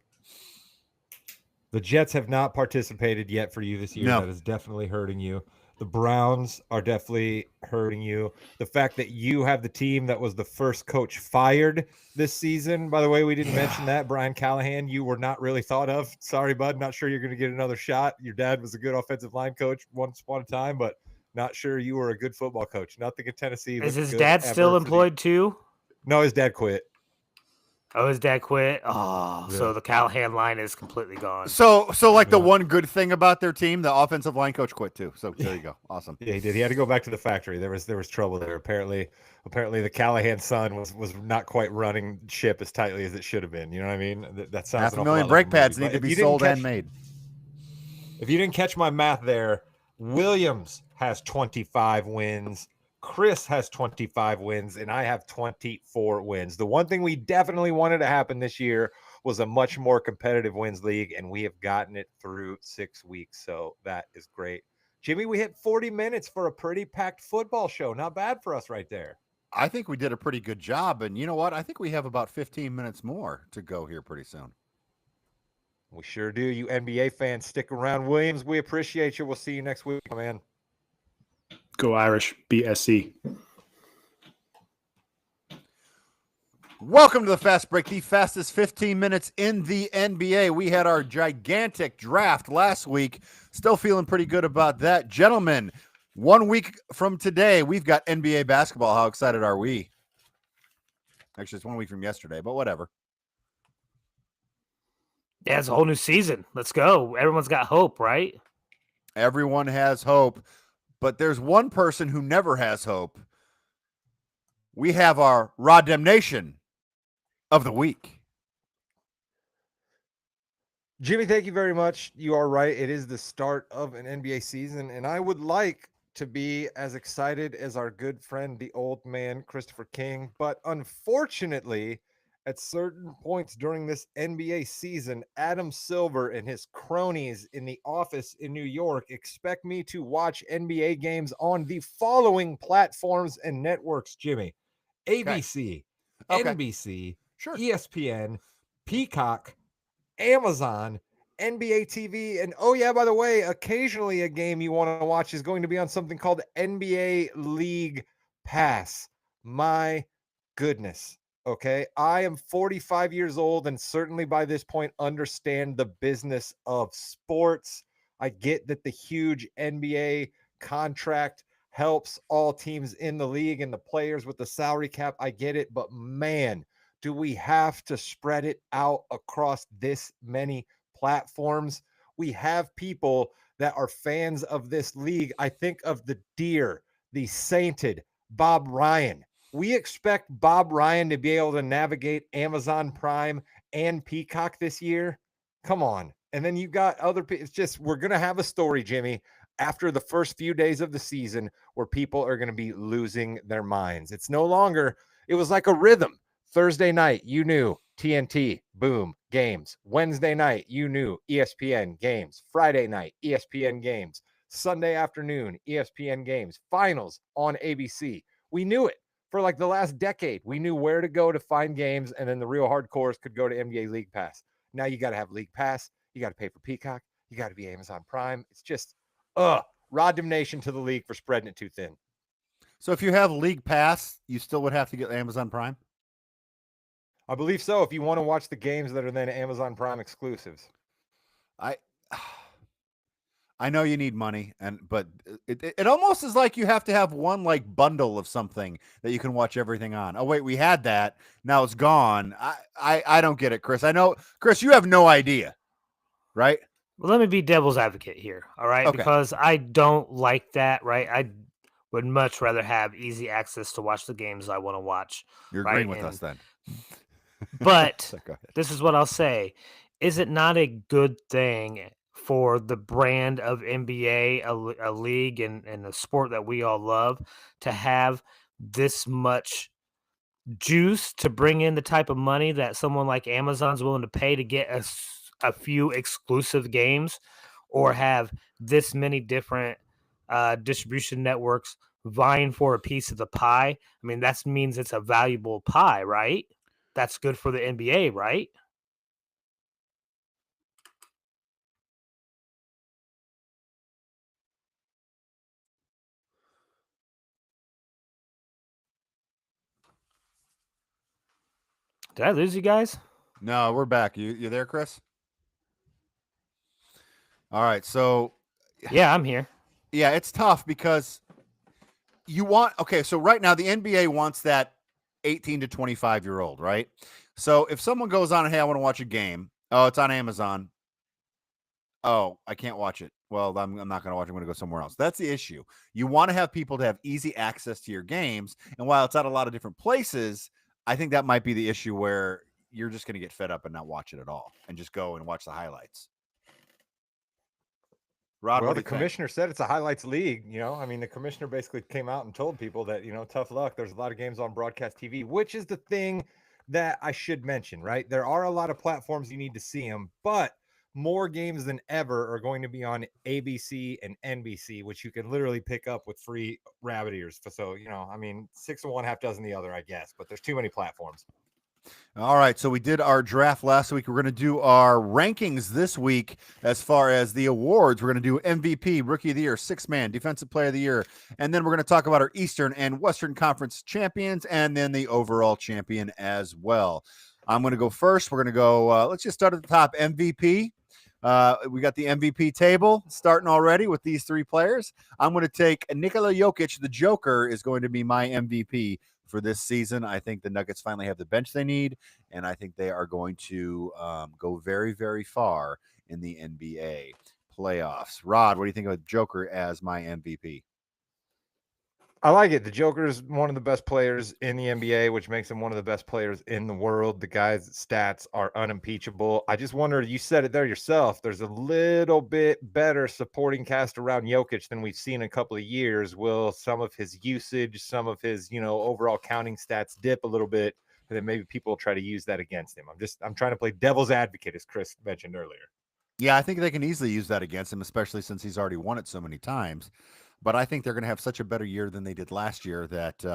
The Jets have not participated yet for you this year. No. That is definitely hurting you. The Browns are definitely hurting you. The fact that you have the team that was the first coach fired this season. By the way, we didn't mention that. Brian Callahan, you were not really thought of. Sorry, bud. Not sure you're going to get another shot. Your dad was a good offensive line coach once upon a time, but not sure you were a good football coach. Nothing in Tennessee. Is his good dad still ever for the- employed too? No, his dad quit. Oh, his dad quit. Oh, Yeah. so the Callahan line is completely gone. So like the Yeah. one good thing about their team, the offensive line coach quit too. So there you go. Awesome. Yeah, he did. He had to go back to the factory. There was trouble there. Apparently the Callahan son was not quite running ship as tightly as it should have been. You know what I mean? That sounds an awful lot $500,000 like brake a pads movie. need to But be if you didn't sold catch- and made. If you didn't catch my math there, Williams has 25 wins. Chris has 25 wins, and I have 24 wins. The one thing we definitely wanted to happen this year was a much more competitive wins league, and we have gotten it through 6 weeks. So that is great. Jimmy, we hit 40 minutes for a pretty packed football show. Not bad for us right there. I think we did a pretty good job, and you know what? I think we have about 15 minutes more to go here pretty soon. We sure do. You NBA fans, stick around. Williams, we appreciate you. We'll see you next week, man. Go Irish. BSC. Welcome to the Fast Break, the fastest 15 minutes in the NBA. We had our gigantic draft last week. Still feeling pretty good about that. Gentlemen, 1 week from today, we've got NBA basketball. How excited are we? Actually, it's 1 week from yesterday, but whatever. Yeah, it's a whole new season. Let's go. Everyone's got hope, right? Everyone has hope, but there's one person who never has hope. We have our Raw Damnation of the week. Jimmy, thank you very much. You are right. It is the start of an NBA season, and I would like to be as excited as our good friend, the old man, Christopher King. But unfortunately, at certain points during this NBA season, Adam Silver and his cronies in the office in New York expect me to watch NBA games on the following platforms and networks, Jimmy. ABC, Okay. NBC, Sure. ESPN, Peacock, Amazon, NBA TV, and oh yeah, by the way, occasionally a game you want to watch is going to be on something called NBA League Pass. My goodness. Okay, I am 45 years old and certainly by this point understand the business of sports. I get that the huge NBA contract helps all teams in the league and the players with the salary cap. I get it, but man, do we have to spread it out across this many platforms? We have people that are fans of this league. I think of the dear, the sainted Bob Ryan. We expect Bob Ryan to be able to navigate Amazon Prime and Peacock this year. Come on. And then you got other people. It's just, we're going to have a story, Jimmy, after the first few days of the season where people are going to be losing their minds. It's no longer, it was like a rhythm. Thursday night, you knew TNT, boom, games. Wednesday night, you knew ESPN games. Friday night, ESPN games. Sunday afternoon, ESPN games. Finals on ABC. We knew it for like the last decade. We knew where to go to find games, and then the real hardcores could go to NBA League Pass. Now you got to have League Pass. You got to pay for Peacock. You got to be Amazon Prime. It's just, raw damnation to the league for spreading it too thin. So if you have League Pass, you still would have to get Amazon Prime? I believe so. If you want to watch the games that are then Amazon Prime exclusives. I know you need money, but it almost is like you have to have one like bundle of something that you can watch everything on. Oh wait, we had that. Now it's gone. I don't get it, Chris. I know, Chris, you have no idea, right? Well, let me be devil's advocate here, all right? Okay. Because I don't like that, right? I would much rather have easy access to watch the games I want to watch. You're Right, agreeing with and- us then. But So go ahead. this is what I'll say. Is it not a good thing for the brand of NBA, a league and a sport that we all love, to have this much juice to bring in the type of money that someone like Amazon's willing to pay to get a few exclusive games, or have this many different distribution networks vying for a piece of the pie. I mean, that means it's a valuable pie, right? That's good for the NBA, right? Did I lose you guys? No, we're back. You there, Chris? All right. So Yeah, I'm here. yeah, it's tough because so right now the NBA wants that 18 to 25-year-old, right? So if someone goes on, hey, I want to watch a game. Oh, it's on Amazon. Oh, I can't watch it. Well, I'm not going to watch it. I'm going to go somewhere else. That's the issue. You want to have people to have easy access to your games. And while it's at a lot of different places, I think that might be the issue where you're just going to get fed up and not watch it at all and just go and watch the highlights. Rod, Well, what do the you think? commissioner said it's a highlights league. I mean, the commissioner basically came out and told people that, tough luck. There's a lot of games on broadcast TV, which is the thing that I should mention, right? There are a lot of platforms you need to see them, but more games than ever are going to be on ABC and NBC, which you can literally pick up with free rabbit ears. So, I mean, 6 of one, half dozen the other, I guess, but there's too many platforms. All right, so we did our draft last week. We're going to do our rankings this week as far as the awards. We're going to do MVP, Rookie of the Year, Sixth Man, Defensive Player of the Year, and then we're going to talk about our Eastern and Western Conference champions and then the overall champion as well. I'm going to go first. We're going to go, let's just start at the top, MVP. We got the MVP table starting already with these three players. I'm going to take Nikola Jokic. The Joker is going to be my MVP for this season. I think the Nuggets finally have the bench they need, and I think they are going to go very, very far in the NBA playoffs. Rod, what do you think of Joker as my MVP? I like it. The Joker is one of the best players in the NBA, which makes him one of the best players in the world. The guy's stats are unimpeachable. I just wonder, you said it there yourself, there's a little bit better supporting cast around Jokic than we've seen in a couple of years. Will some of his usage, some of his, overall counting stats dip a little bit? And then maybe people will try to use that against him. I'm trying to play devil's advocate, as Chris mentioned earlier. Yeah, I think they can easily use that against him, especially since he's already won it so many times. But I think they're going to have such a better year than they did last year that,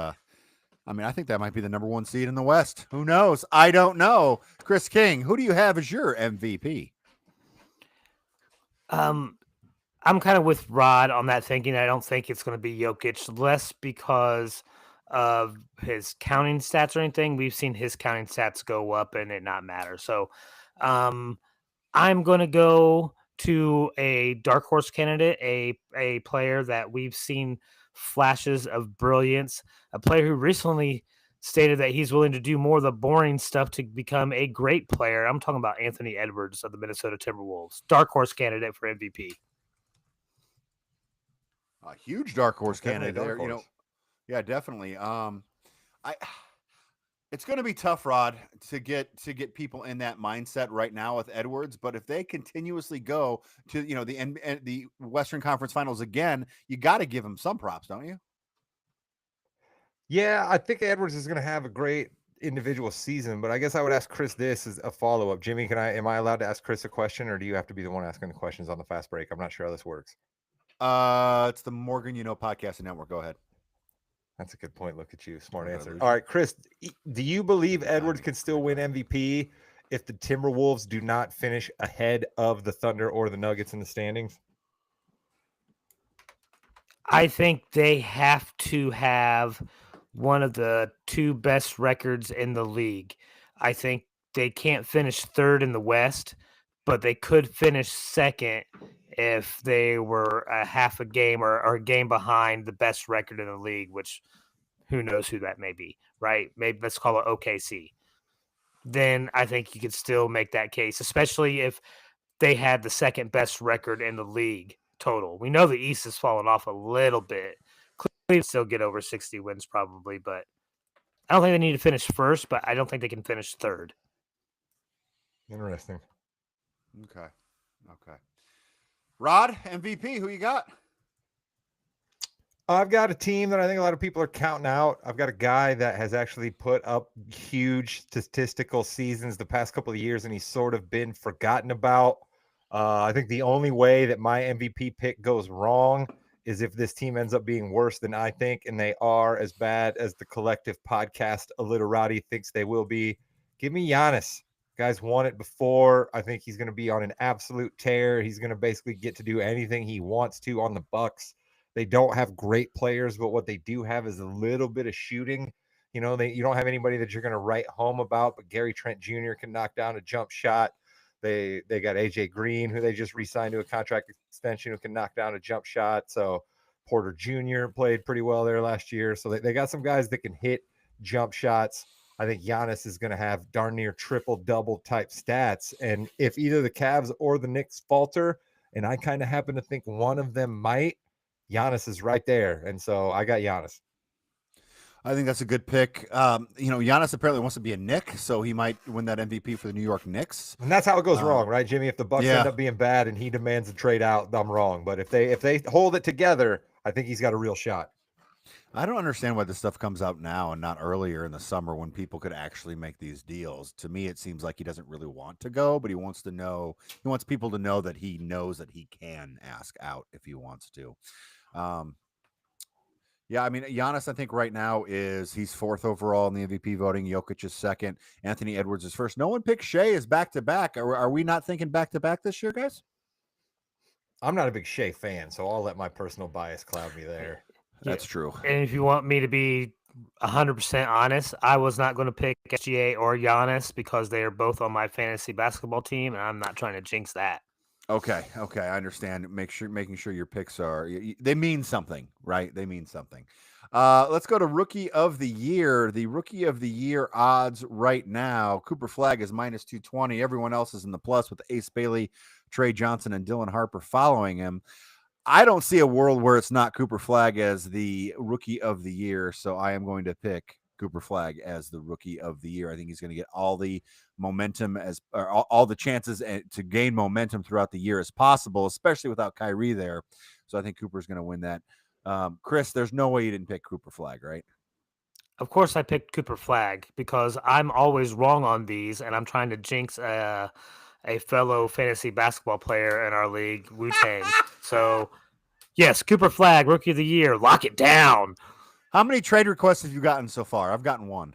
I think that might be the number one seed in the West. Who knows? I don't know. Chris King, who do you have as your MVP? I'm kind of with Rod on that thinking. I don't think it's going to be Jokic, less because of his counting stats or anything. We've seen his counting stats go up and it not matter. So I'm going to go to a dark horse candidate, a player that we've seen flashes of brilliance, a player who recently stated that he's willing to do more of the boring stuff to become a great player. I'm talking about Anthony Edwards of the Minnesota Timberwolves, dark horse candidate for MVP. A huge dark horse Definitely candidate dark there. horse. Yeah, definitely. It's going to be tough, Rod, to get people in that mindset right now with Edwards. But if they continuously go to the Western Conference Finals again, you got to give them some props, don't you? Yeah, I think Edwards is going to have a great individual season, but I guess I would ask Chris this as a follow-up. Jimmy, am I allowed to ask Chris a question, or do you have to be the one asking the questions on the fast break? I'm not sure how this works. It's the Morgan Podcast Network. Go ahead. That's a good point. Look at you. Smart answer. All right, Chris, do you believe Edwards can still win MVP if the Timberwolves do not finish ahead of the Thunder or the Nuggets in the standings? I think they have to have one of the two best records in the league. I think they can't finish third in the West, but they could finish second if they were a half a game or a game behind the best record in the league, which who knows who that may be, right? Maybe let's call it OKC. Then I think you could still make that case, especially if they had the second best record in the league total. We know the East has fallen off a little bit. Cleveland still get over 60 wins probably, but I don't think they need to finish first, but I don't think they can finish third. Interesting. Okay. Rod, MVP, who you got? I've got a team that I think a lot of people are counting out. I've got a guy that has actually put up huge statistical seasons the past couple of years, and he's sort of been forgotten about. I think the only way that my MVP pick goes wrong is if this team ends up being worse than I think, and they are as bad as the collective podcast illiterati thinks they will be, give me Giannis. Guys won it before. I think he's going to be on an absolute tear. He's going to basically get to do anything he wants to on the Bucks. They don't have great players, but what they do have is a little bit of shooting. You don't have anybody that you're going to write home about, but Gary Trent Jr. can knock down a jump shot. They got AJ Green, who they just re-signed to a contract extension, who can knock down a jump shot. So Porter Jr. played pretty well there last year. So they got some guys that can hit jump shots. I think Giannis is going to have darn near triple-double type stats. And if either the Cavs or the Knicks falter, and I kind of happen to think one of them might, Giannis is right there. And so I got Giannis. I think that's a good pick. Giannis apparently wants to be a Knick, so he might win that MVP for the New York Knicks. And that's how it goes wrong, right, Jimmy? If the Bucks yeah. end up being bad and he demands a trade out, I'm wrong. But if they hold it together, I think he's got a real shot. I don't understand why this stuff comes out now and not earlier in the summer when people could actually make these deals. To me, it seems like he doesn't really want to go, but he wants people to know that he knows that he can ask out if he wants to. Yeah, I mean, Giannis, I think right now he's fourth overall in the MVP voting. Jokic is second. Anthony Edwards is first. No one picked Shea as back-to-back. Are we not thinking back-to-back this year, guys? I'm not a big Shea fan, so I'll let my personal bias cloud me there. That's true. And if you want me to be 100% honest, I was not going to pick SGA or Giannis because they are both on my fantasy basketball team, and I'm not trying to jinx that. Okay, I understand. Making sure your picks they mean something, right? They mean something. Let's go to Rookie of the Year. The Rookie of the Year odds right now: Cooper Flagg is minus 220. Everyone else is in the plus with Ace Bailey, Trey Johnson, and Dylan Harper following him. I don't see a world where it's not Cooper Flagg as the Rookie of the Year, so I am going to pick Cooper Flagg as the Rookie of the Year. I think he's going to get all the momentum all the chances to gain momentum throughout the year as possible, especially without Kyrie there. So I think Cooper's going to win that. Chris, there's no way you didn't pick Cooper Flagg, right? Of course I picked Cooper Flagg because I'm always wrong on these, and I'm trying to jinx a fellow fantasy basketball player in our league, Wu-Tang. So, yes, Cooper Flagg, Rookie of the Year. Lock it down. How many trade requests have you gotten so far? I've gotten one.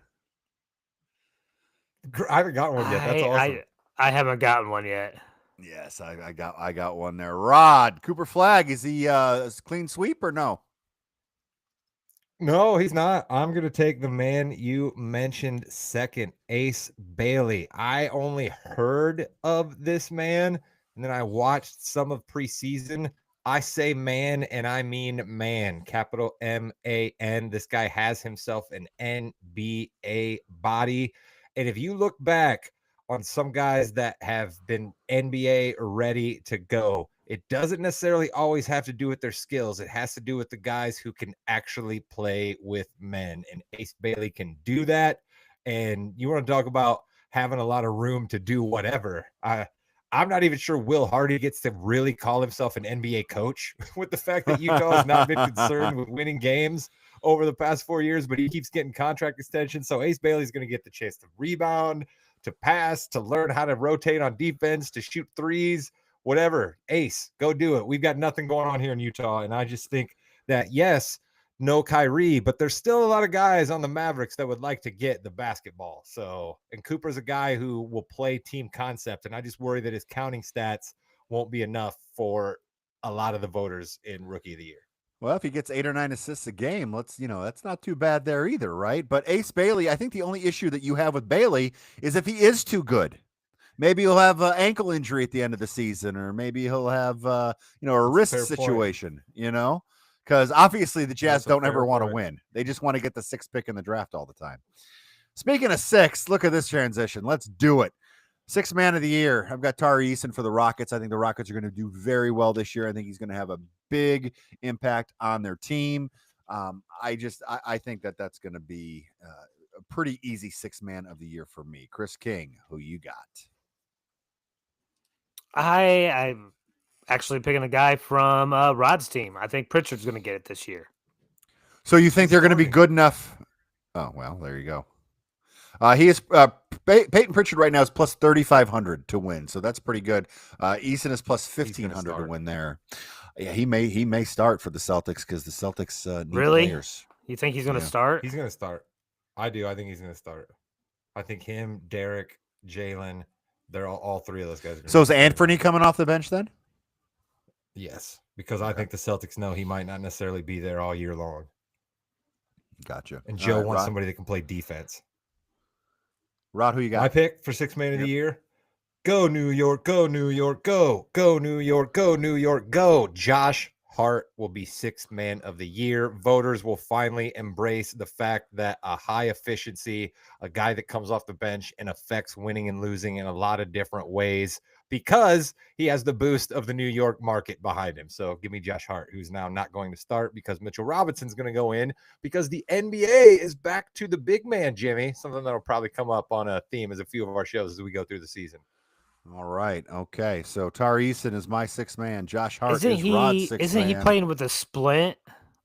I haven't gotten one yet. That's awesome. I haven't gotten one yet. Yes, I got one there. Rod, Cooper Flagg, is he a clean sweep or no? No, he's not. I'm going to take the man you mentioned second, Ace Bailey. I only heard of this man, and then I watched some of preseason. I say man, and I mean man, capital M-A-N. This guy has himself an NBA body. And if you look back on some guys that have been NBA ready to go, it doesn't necessarily always have to do with their skills. It has to do with the guys who can actually play with men. And Ace Bailey can do that. And you want to talk about having a lot of room to do whatever. I'm not even sure Will Hardy gets to really call himself an NBA coach with the fact that Utah has not been concerned with winning games over the past 4 years, but he keeps getting contract extensions. So Ace Bailey's going to get the chance to rebound, to pass, to learn how to rotate on defense, to shoot threes, whatever. Ace, go do it. We've got nothing going on here in Utah. And I just think that, yes, no Kyrie, but there's still a lot of guys on the Mavericks that would like to get the basketball. So, and Cooper's a guy who will play team concept. And I just worry that his counting stats won't be enough for a lot of the voters in Rookie of the Year. Well, if he gets 8 or 9 assists a game, that's not too bad there either, right? But Ace Bailey, I think the only issue that you have with Bailey is if he is too good. Maybe he'll have an ankle injury at the end of the season, or maybe he'll have, a wrist situation, because obviously the Jazz don't ever want to win. They just want to get the 6th pick in the draft all the time. Speaking of 6, look at this transition. Let's do it. 6th man of the year. I've got Tari Eason for the Rockets. I think the Rockets are going to do very well this year. I think he's going to have a big impact on their team. I think that's going to be a pretty easy 6th man of the year for me. Chris King, who you got? I'm actually picking a guy from Rod's team. I think Pritchard's going to get it this year. So you think they're going to be good enough? Oh, well, there you go. He is Peyton Pritchard right now is plus 3,500 to win, so that's pretty good. Eason is plus 1,500 to win there. Yeah, he may start for the Celtics because the Celtics need Really? players. You think he's going to Yeah. start? He's going to start. I do. I think he's going to start. I think him, Derek, Jalen, they're all three of those guys. So is Anthony coming off the bench then? Yes, because I think the Celtics know he might not necessarily be there all year long. Gotcha. And Joe wants Rod. somebody that can play defense. Rod, who you got? My pick for sixth man of the year. Go New York, go New York, go. Go New York, go New York, go. Josh Hart will be sixth man of the year. Voters will finally embrace the fact that a high efficiency, a guy that comes off the bench and affects winning and losing in a lot of different ways because he has the boost of the New York market behind him. So give me Josh Hart, who's now not going to start because Mitchell Robinson's going to go in because the NBA is back to the big man, Jimmy. Something that'll probably come up on a theme as a few of our shows as we go through the season. All right. Okay. So Tari Eason is my sixth man. Josh Hart Isn't is Rod's sixth isn't man. he playing with a splint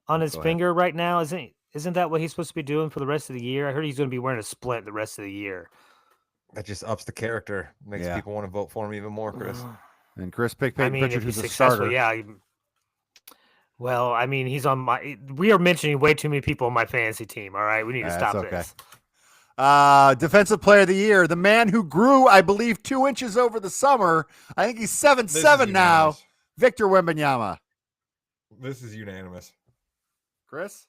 on his Go ahead. finger right now? Isn't that what he's supposed to be doing for the rest of the year? I heard he's going to be wearing a splint the rest of the year. That just ups the character, makes people want to vote for him even more, Chris. And Chris picked I Peyton mean, Pritchard, if he's who's a successful, starter. yeah. Well, I mean, he's on my. We are mentioning way too many people on my fantasy team. All right, we need to stop this. Defensive player of the year, the man who grew, I believe, 2 inches over the summer. I think he's 7'7" now. Victor Wembanyama. This is unanimous. Chris?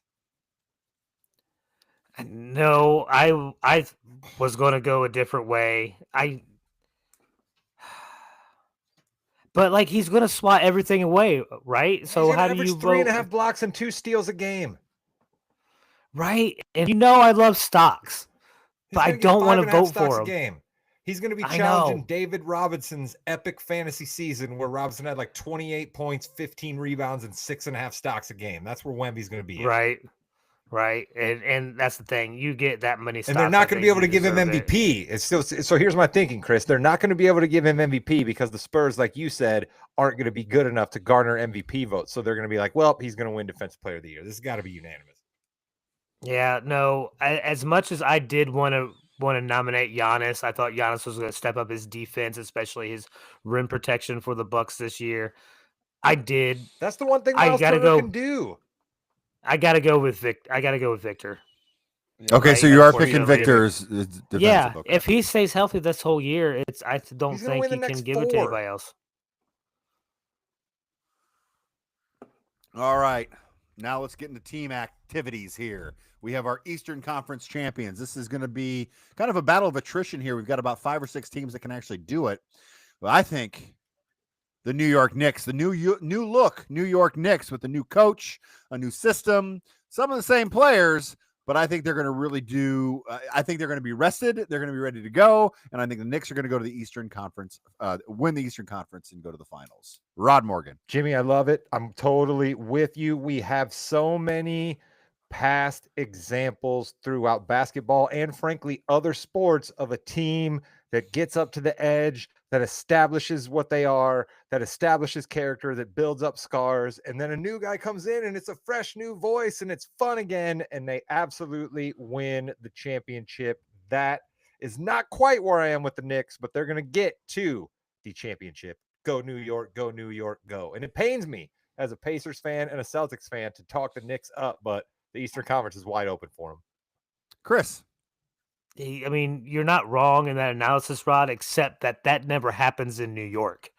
No, I was going to go a different way. But like he's going to swat everything away, right? So how do you vote? 3.5 blocks and 2 steals a game. Right, and I love stocks, but I don't want to vote for him. Game. He's going to be challenging David Robinson's epic fantasy season where Robinson had like 28 points, 15 rebounds, and 6.5 stocks a game. That's where Wemby's going to be. Right. And that's the thing. You get that many stocks. And they're not going to be able to give him MVP. It's still, so here's my thinking, Chris. They're not going to be able to give him MVP because the Spurs, like you said, aren't going to be good enough to garner MVP votes. So they're going to be like, well, he's going to win Defensive Player of the Year. This has got to be unanimous. Yeah, no. As much as I did want to nominate Giannis, I thought Giannis was going to step up his defense, especially his rim protection for the Bucks this year. I did. That's the one thing Miles Turner can do. I got to go with Victor. Okay, right? So you are picking Victor's defensive. Yeah, okay. If he stays healthy this whole year, I don't think he can give it to anybody else. All right. Now let's get into team activities here. We have our Eastern Conference champions. This is going to be kind of a battle of attrition here. We've got about 5 or 6 teams that can actually do it. But I think the New York Knicks, the new look New York Knicks with a new coach, a new system, some of the same players, but I think they're going to really do I think they're going to be rested. They're going to be ready to go. And I think the Knicks are going to go to the Eastern Conference, win the Eastern Conference and go to the finals. Rod Morgan. Jimmy, I love it. I'm totally with you. We have so many past examples throughout basketball and frankly other sports of a team that gets up to the edge, that establishes what they are, that establishes character, that builds up scars, and then a new guy comes in and it's a fresh new voice and it's fun again, and they absolutely win the championship. That is not quite where I am with the Knicks, but they're going to get to the championship. Go New York, go New York, go. And it pains me as a Pacers fan and a Celtics fan to talk the Knicks up, but the Eastern Conference is wide open for them. Chris. I mean, you're not wrong in that analysis, Rod, except that never happens in New York.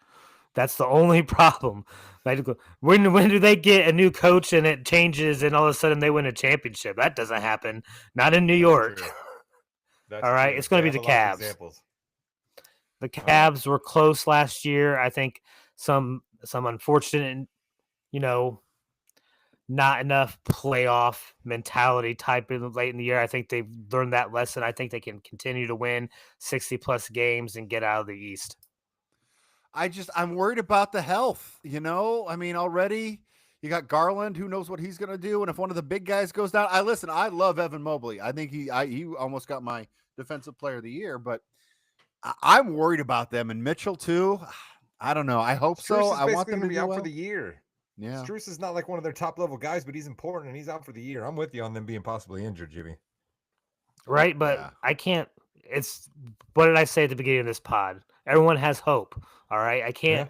That's the only problem. Like, when do they get a new coach and it changes and all of a sudden they win a championship? That doesn't happen. Not in New York. All right, true. It's going to be the Cavs. The Cavs were close last year. I think some unfortunate, not enough playoff mentality type in late in the year. I think they've learned that lesson. I think they can continue to win 60-plus games and get out of the East. I'm worried about the health, I mean, already you got Garland, who knows what he's going to do. And if one of the big guys goes down, I love Evan Mobley. I think he almost got my defensive player of the year, but I'm worried about them. And Mitchell too. I don't know. I hope so. I want them to be out for the year. Yeah. Struce is not like one of their top level guys, but he's important and he's out for the year. I'm with you on them being possibly injured, Jimmy. Right. But I can't, what did I say at the beginning of this pod? Everyone has hope. All right. I can't.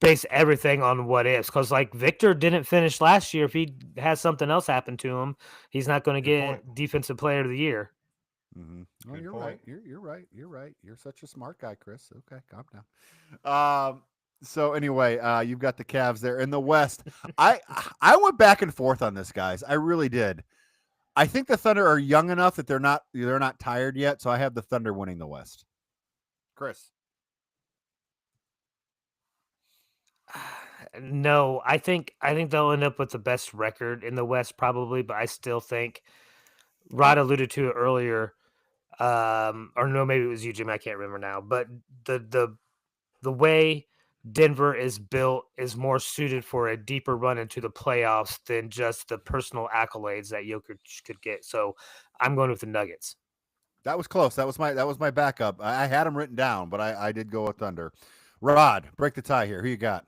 base everything on what ifs. Because like Victor didn't finish last year. If he has something else happen to him, he's not going to Good get point. Defensive Player of the Year. Mm-hmm. Oh, Good you're point. right. You're right. You're right. You're such a smart guy, Chris. Okay, calm down. So anyway, you've got the Cavs there in the West. I went back and forth on this, guys. I really did. I think the Thunder are young enough that they're not tired yet. So I have the Thunder winning the West. Chris. No, I think they'll end up with the best record in the West probably, but I still think Rod alluded to it earlier. Or no, maybe it was you, Jim. I can't remember now. But the way Denver is built is more suited for a deeper run into the playoffs than just the personal accolades that Jokic could get. So I'm going with the Nuggets. That was close. That was my backup. I had them written down, but I did go with Thunder. Rod, break the tie here. Who you got?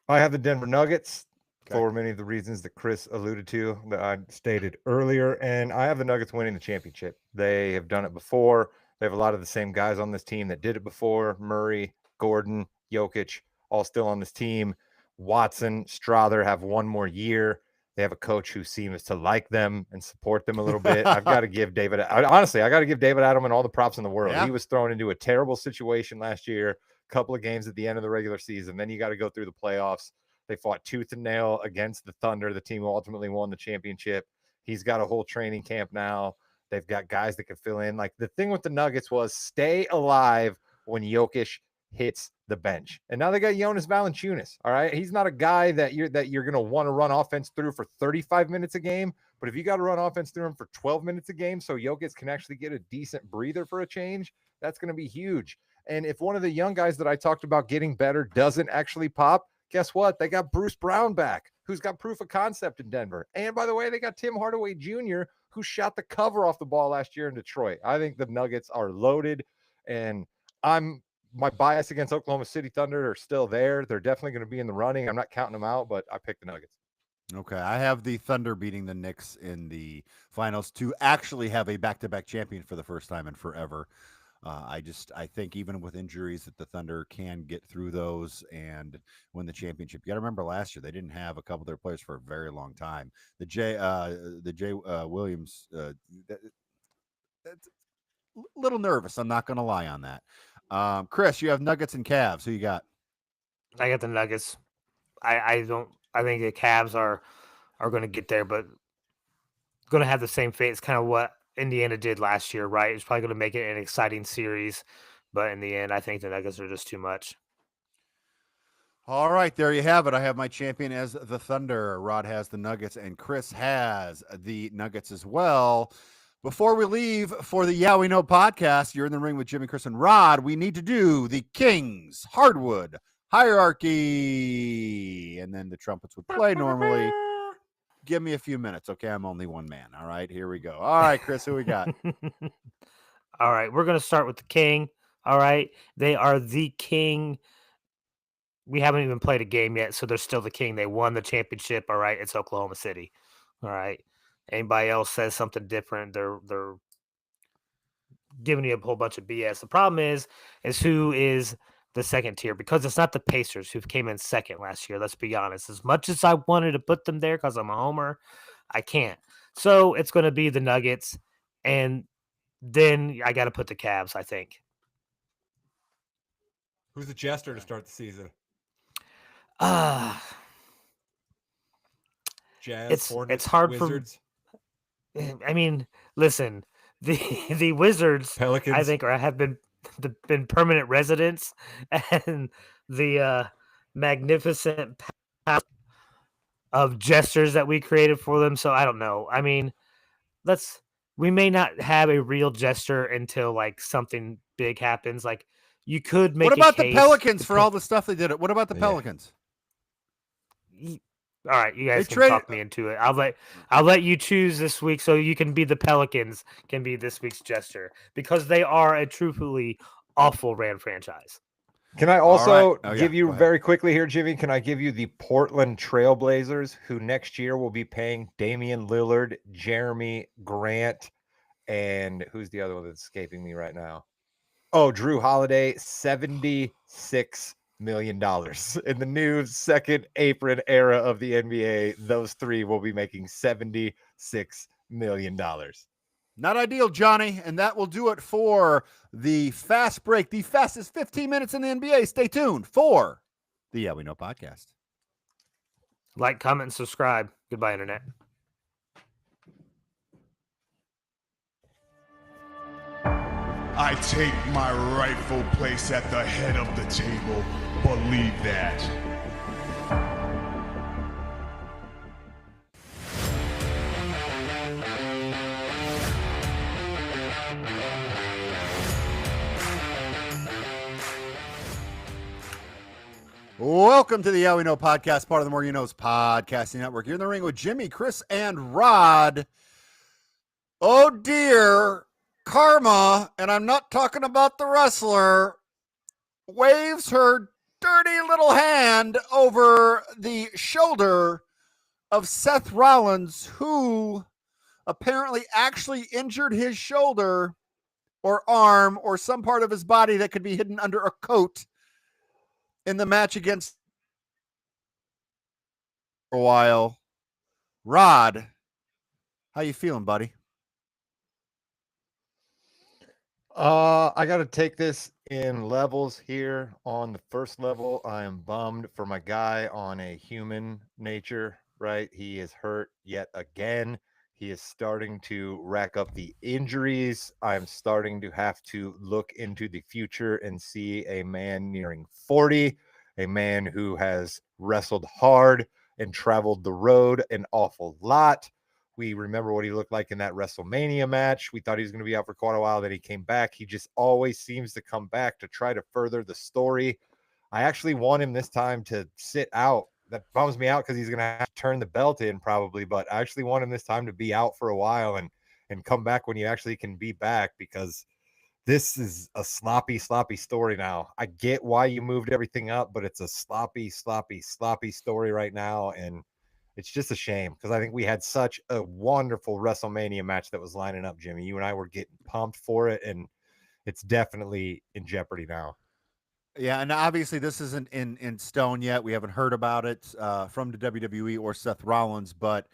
I have the Denver Nuggets Okay. for many of the reasons that Chris alluded to that I stated earlier. And I have the Nuggets winning the championship. They have done it before. They have a lot of the same guys on this team that did it before. Murray, Gordon, Jokic, all still on this team. Watson, Strother have one more year. They have a coach who seems to like them and support them a little bit. I've got to give David, honestly, I got to give David Adelman all the props in the world. Yeah. He was thrown into a terrible situation last year. Couple of games at the end of the regular season. Then you got to go through the playoffs. They fought tooth and nail against the Thunder, the team who ultimately won the championship. He's got a whole training camp now. They've got guys that can fill in. Like the thing with the Nuggets was stay alive when Jokic hits the bench. And now they got Jonas Valanciunas. All right. He's not a guy that you're going to want to run offense through for 35 minutes a game. But if you got to run offense through him for 12 minutes a game so Jokic can actually get a decent breather for a change, that's going to be huge. And if one of the young guys that I talked about getting better doesn't actually pop, guess what? They got Bruce Brown back, who's got proof of concept in Denver. And by the way, they got Tim Hardaway Jr., who shot the cover off the ball last year in Detroit. I think the Nuggets are loaded, and my bias against Oklahoma City Thunder are still there. They're definitely going to be in the running. I'm not counting them out, but I picked the Nuggets. Okay, I have the Thunder beating the Knicks in the finals to actually have a back-to-back champion for the first time in forever. I think even with injuries that the Thunder can get through those and win the championship. You got to remember last year they didn't have a couple of their players for a very long time. The Jay Williams, that's a little nervous. I'm not going to lie on that. Chris, you have Nuggets and Cavs. Who you got? I got the Nuggets. I think the Cavs are going to get there, but going to have the same fate. It's kind of what Indiana did last year, right? It's probably going to make it an exciting series, but in the end, I think the Nuggets are just too much. All right, there you have it. I have my champion as the Thunder. Rod has the Nuggets, and Chris has the Nuggets as well. Before we leave for the Yeah We Know podcast, you're in the ring with Jimmy, Chris, and Rod. We need to do the Kings Hardwood Hierarchy, and then the trumpets would play normally. Give me a few minutes, okay? I'm only one man. All right, here we go. All right, Chris, who we got? All right, we're going to start with the King. All right, they are the King. We haven't even played a game yet, so they're still the King. They won the championship. All right, it's Oklahoma City. All right, anybody else says something different, they're giving you a whole bunch of BS. The problem is who is the second tier, because it's not the Pacers who came in second last year. Let's be honest. As much as I wanted to put them there because I'm a homer, I can't. So it's going to be the Nuggets, and then I got to put the Cavs, I think. Who's the jester to start the season? Jazz, Hornets, it's hard Wizards. I mean, listen, the Wizards, Pelicans. I think, have been permanent residents, and the magnificent of gestures that we created for them. So I don't know. I mean, we may not have a real gesture until like something big happens. Like you could make. What about the Pelicans for all the stuff they did? What about the Pelicans? All right, you guys can talk me into it. I'll let you choose this week, so you can be the Pelicans. Can be this week's gesture because they are a truthfully awful ran franchise. Can I also give you very quickly here, Jimmy? Can I give you the Portland Trailblazers, who next year will be paying Damian Lillard, Jeremy Grant, and who's the other one that's escaping me right now? Oh, Drew Holiday, $76 million. In the new second apron era of the NBA, those three will be making $76 million. Not ideal, Johnny. And that will do it for the fast break, the fastest 15 minutes in the NBA. Stay tuned for the Yeah We Know podcast. Like, comment, and subscribe. Goodbye, Internet. I take my rightful place at the head of the table. Believe that. Welcome to the Yeah We Know podcast, part of the More You Knows podcasting network. You're in the ring with Jimmy, Chris, and Rod. Oh dear, Karma, and I'm not talking about the wrestler, waves her dirty little hand over the shoulder of Seth Rollins, who apparently actually injured his shoulder or arm or some part of his body that could be hidden under a coat in the match against for a while. Rod, how you feeling, buddy? I got to take this in levels here. On the first level, I am bummed for my guy on a human nature, right? He is hurt yet again. He is starting to rack up the injuries. I'm starting to have to look into the future and see a man nearing 40, a man who has wrestled hard and traveled the road an awful lot. We remember what he looked like in that WrestleMania match. We thought he was going to be out for quite a while. Then he came back. He just always seems to come back to try to further the story. I actually want him this time to sit out. That bums me out because he's going to have to turn the belt in probably, but I actually want him this time to be out for a while and come back when you actually can be back, because this is a sloppy story now. I get why you moved everything up, but it's a sloppy story right now. And it's just a shame because I think we had such a wonderful WrestleMania match that was lining up, Jimmy. You and I were getting pumped for it, and it's definitely in jeopardy now. Yeah, and obviously this isn't in stone yet. We haven't heard about it from the WWE or Seth Rollins, but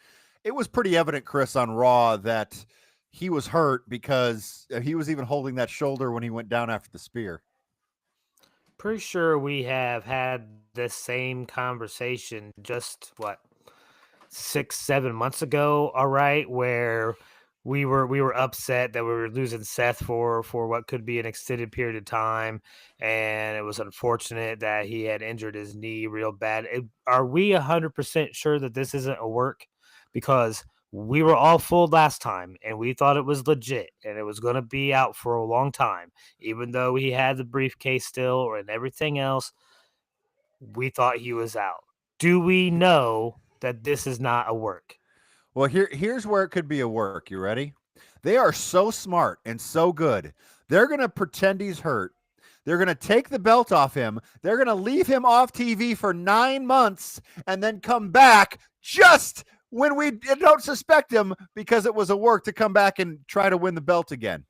it was pretty evident, Chris, on Raw that he was hurt because he was even holding that shoulder when he went down after the spear. Pretty sure we have had this same conversation just, 6-7 months ago, all right, where we were upset that we were losing Seth for what could be an extended period of time, and it was unfortunate that he had injured his knee real bad. Are we 100% sure that this isn't a work? Because we were all fooled last time, and we thought it was legit, and it was going to be out for a long time, even though he had the briefcase still and everything else. We thought he was out. Do we know that this is not a work? Well, here's where it could be a work. You ready? They are so smart and so good. They're going to pretend he's hurt. They're going to take the belt off him. They're going to leave him off TV for 9 months and then come back just when we don't suspect him because it was a work to come back and try to win the belt again.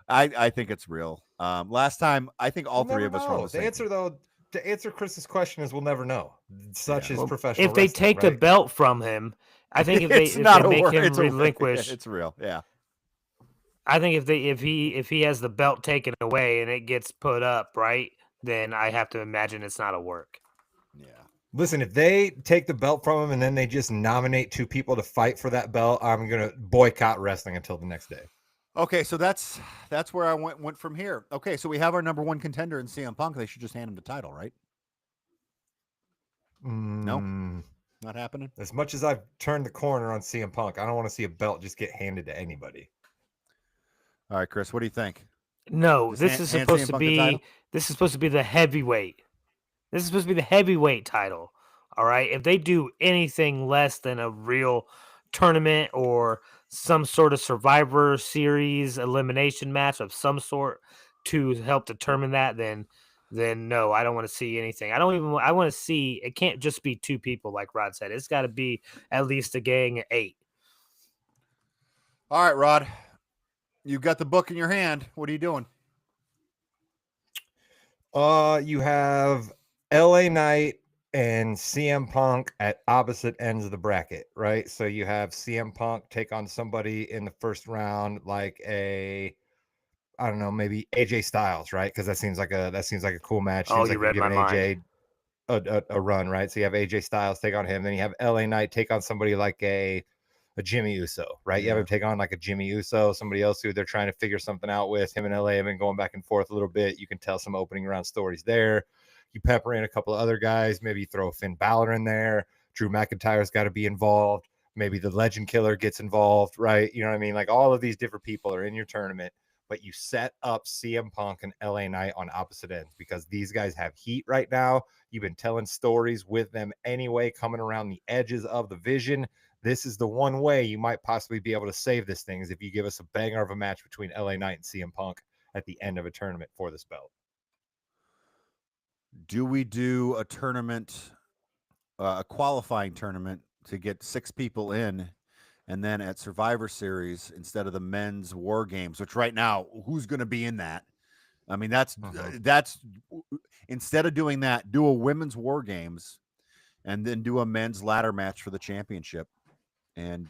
I think it's real. Last time, I think all three of us were on the same. To answer Chris's question is we'll never know. Such is professional If they wrestling, take right? the belt from him, I think if they make him relinquish, it's real. Yeah. I think if he has the belt taken away and it gets put up, right, then I have to imagine it's not a work. Yeah. Listen, if they take the belt from him and then they just nominate 2 people to fight for that belt, I'm gonna boycott wrestling until the next day. Okay, so that's where I went from here. Okay, so we have our number 1 contender in CM Punk. They should just hand him the title, right? No, not happening. As much as I've turned the corner on CM Punk, I don't want to see a belt just get handed to anybody. All right, Chris, what do you think? No, Just this is hand supposed CM to Punk the title? be the heavyweight. This is supposed to be the heavyweight title. All right. If they do anything less than a real tournament or some sort of Survivor Series elimination match of some sort to help determine that, then no, I don't want to see anything. I want to see, it can't just be 2 people like Rod said. It's got to be at least a gang of 8. All right, Rod, you've got the book in your hand. What are you doing? You have LA Knight and CM Punk at opposite ends of the bracket, right? So you have CM Punk take on somebody in the first round, like I don't know, maybe AJ Styles, right? Because that seems like a cool match. Oh, Seems you like you're read my giving mind. AJ a run, right? So you have AJ Styles take on him, then you have LA Knight take on somebody like a Jimmy Uso, right? You have Yeah. him take on like a Jimmy Uso, somebody else who they're trying to figure something out with. Him and LA have been going back and forth a little bit. You can tell some opening round stories there. You pepper in a couple of other guys, maybe you throw Finn Balor in there. Drew McIntyre's got to be involved. Maybe the Legend Killer gets involved, right? You know what I mean? Like all of these different people are in your tournament, but you set up CM Punk and LA Knight on opposite ends because these guys have heat right now. You've been telling stories with them anyway, coming around the edges of the vision. This is the one way you might possibly be able to save this thing is if you give us a banger of a match between LA Knight and CM Punk at the end of a tournament for this belt. Do we do a tournament, a qualifying tournament to get 6 people in, and then at Survivor Series instead of the men's War Games, which right now, who's going to be in that? I mean, that's instead of doing that, do a women's War Games, and then do a men's ladder match for the championship, and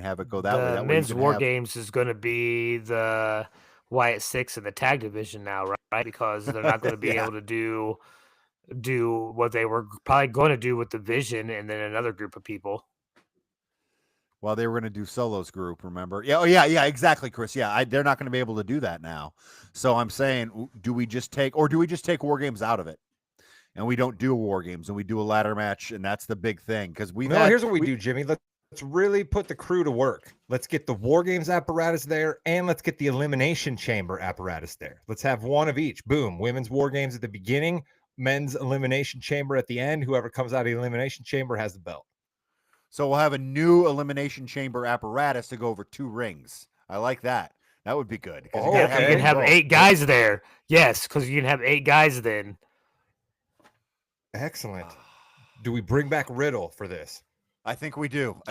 have it go that way. The That way you men's can War have. Games is going to be the Wyatt Six in the tag division now, right? Because they're not going to be Yeah. able to do what they were probably going to do with the Vision and then another group of people. Well, they were going to do Solo's group, remember? Yeah, oh, yeah, exactly, Chris. Yeah, they're not going to be able to do that now. So I'm saying, do we just take War Games out of it, and we don't do War Games, and we do a ladder match, and that's the big thing because here's what we do, Jimmy. Let's really put the crew to work. Let's get the War Games apparatus there, and let's get the Elimination Chamber apparatus there. Let's have one of each. Boom. Women's War Games at the beginning, men's Elimination Chamber at the end. Whoever comes out of the Elimination Chamber has the belt. So we'll have a new Elimination Chamber apparatus to go over 2 rings. I like that. That would be good. Oh, Yeah, okay. you can have Go. 8 guys there. Yes, because you can have 8 guys then. Excellent. Do we bring back Riddle for this? I think we do.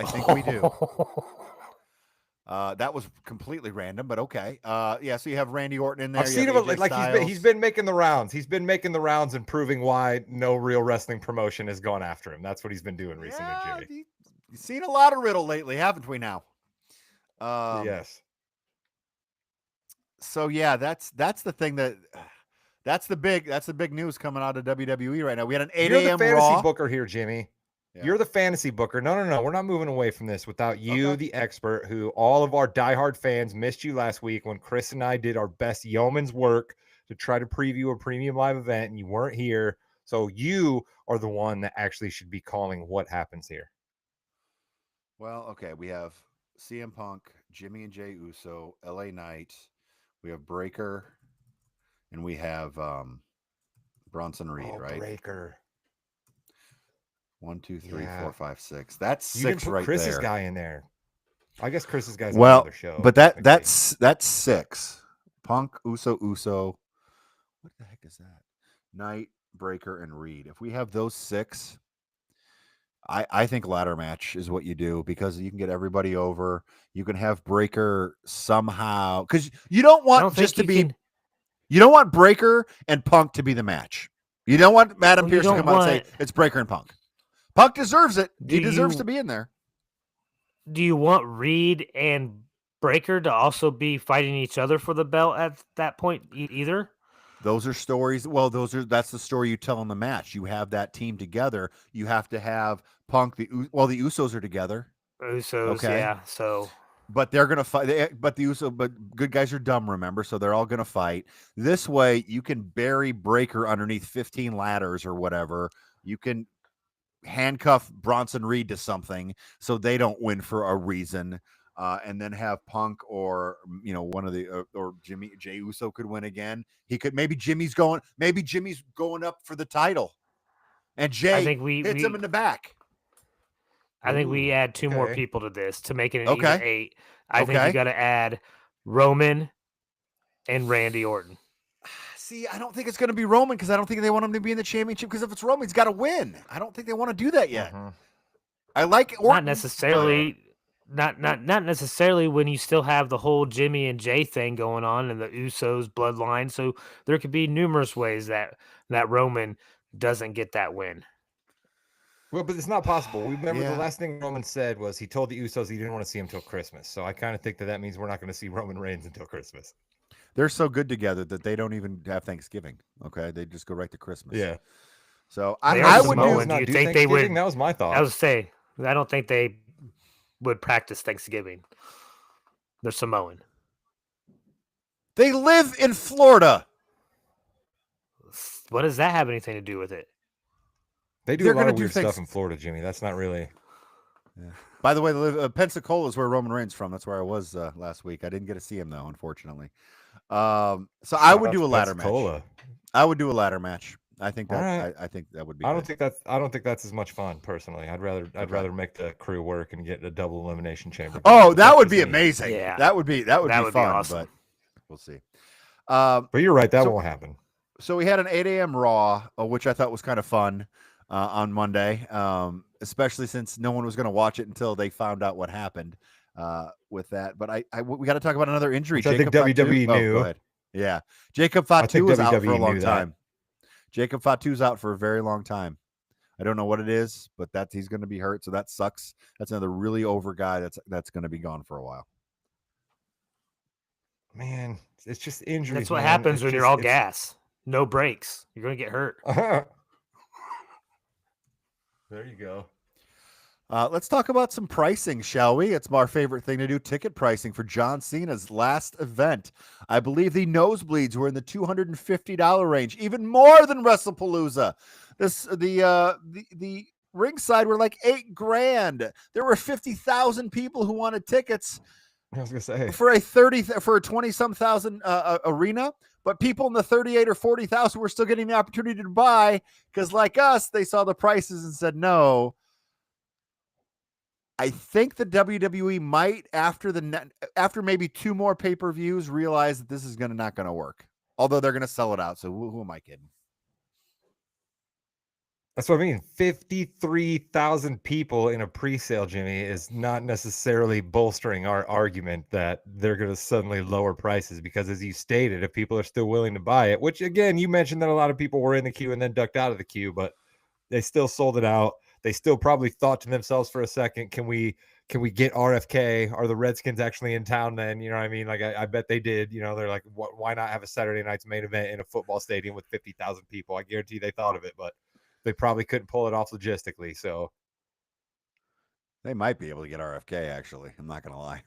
That was completely random, but okay. Yeah, so you have Randy Orton in there. I've seen him like he's been making the rounds. He's been making the rounds and proving why no real wrestling promotion has gone after him. That's what he's been doing recently, Jimmy. You've seen a lot of Riddle lately, haven't we now? Yes. So yeah, that's the thing that's the big news coming out of WWE right now. We had an 8 You're the a.m. fantasy Raw. booker here, Jimmy. Yeah. You're the fantasy booker. No. We're not moving away from this without you, the expert, who all of our diehard fans missed you last week when Chris and I did our best yeoman's work to try to preview a premium live event, and you weren't here. So you are the one that actually should be calling what happens here. Well, okay, we have CM Punk, Jimmy and Jay Uso, LA Knight, we have Breaker, and we have Bronson Reed, right? Breaker. 1, 2, 3, 4, 5, 6. That's You 6 didn't put right Chris's there. guy in there. I guess Chris's guy's on Well, another show. but technically. that's 6. Punk, Uso. What the heck is that? Knight, Breaker, and Reed. If we have those 6, I think ladder match is what you do because you can get everybody over. You can have Breaker somehow because you don't want you don't want Breaker and Punk to be the match. You don't want Adam Pearce to come out and say it's Breaker and Punk. Punk deserves it. He deserves to be in there. Do you want Reed and Breaker to also be fighting each other for the belt at that point either? Those are stories. Well, that's the story you tell in the match. You have that team together. You have to have Punk. The Usos are together. Usos, okay. Yeah. So, but they're gonna fight. But good guys are dumb. Remember, so they're all gonna fight. This way, you can bury Breaker underneath 15 ladders or whatever. You can handcuff Bronson Reed to something so they don't win for a reason. And then have Punk or one of the or Jay Uso could win again. Maybe Jimmy's going up for the title, and Jay hits him in the back. I think we add 2 more people to this to make it an even 8. I think you got to add Roman and Randy Orton. See, I don't think it's going to be Roman because I don't think they want him to be in the championship because if it's Roman, he's got to win. I don't think they want to do that yet. I like Orton. Not necessarily. not necessarily when you still have the whole Jimmy and Jay thing going on and the Usos bloodline. So there could be numerous ways that Roman doesn't get that win. Well, but it's not possible. We remember Yeah. the last thing Roman said was he told the Usos he didn't want to see him till Christmas. So I kind of think that means we're not going to see Roman Reigns until Christmas. They're so good together that they don't even have Thanksgiving. Okay, they just go right to Christmas. Yeah. So They I are would Samoan. do. Do you think they would? That was my thought. I would say I don't think they would practice Thanksgiving. They're Samoan. They live in Florida. What does that have anything to do with it? They do They're a lot gonna of do weird things- stuff in Florida, Jimmy. That's not really. Yeah. By the way, Pensacola is where Roman Reigns from. That's where I was last week. I didn't get to see him though, unfortunately. So I would do a ladder match. I would do a ladder match. I think that Right. I think that would be. I don't think that's as much fun personally. I'd rather make the crew work and get a double elimination chamber. Oh, that would be amazing. Yeah. That would be fun. awesome. But we'll see. But you're right. That won't happen. So we had an 8 a.m. Raw, which I thought was kind of fun on Monday, especially since no one was going to watch it until they found out what happened with that. But we got to talk about another injury. Which I think WWE Fatu. knew. Go ahead. Yeah, Jacob Fatu was out for a WWE long knew that. time. Jacob Fatu's out for a very long time. I don't know what it is, but he's going to be hurt, so that sucks. That's another really over guy that's going to be gone for a while. Man, it's just injuries. That's what man. happens It's when just- you're all it's- gas, no brakes. You're gonna get hurt. There you go. Let's talk about some pricing, shall we? It's our favorite thing to do, ticket pricing for John Cena's last event. I believe the nosebleeds were in the $250 range, even more than WrestlePalooza. The ringside were like $8,000. There were 50,000 people who wanted tickets I was gonna say for a 20-some thousand arena, but people in the 38 or 40,000 were still getting the opportunity to buy because, like us, they saw the prices and said no. I think the WWE might, after maybe 2 more pay-per-views, realize that this is not going to work. Although they're going to sell it out, so who am I kidding? that's what I mean. 53,000 people in a pre-sale, Jimmy, is not necessarily bolstering our argument that they're going to suddenly lower prices because, as you stated, if people are still willing to buy it, which again, you mentioned that a lot of people were in the queue and then ducked out of the queue, but they still sold it out. They still probably thought to themselves for a second, can we get RFK? Are the Redskins actually in town then? You know what I mean? Like, I bet they did. You know, they're like, why not have a Saturday night's main event in a football stadium with 50,000 people? I guarantee they thought of it, but they probably couldn't pull it off logistically. So They might be able to get RFK, actually. I'm not going to lie.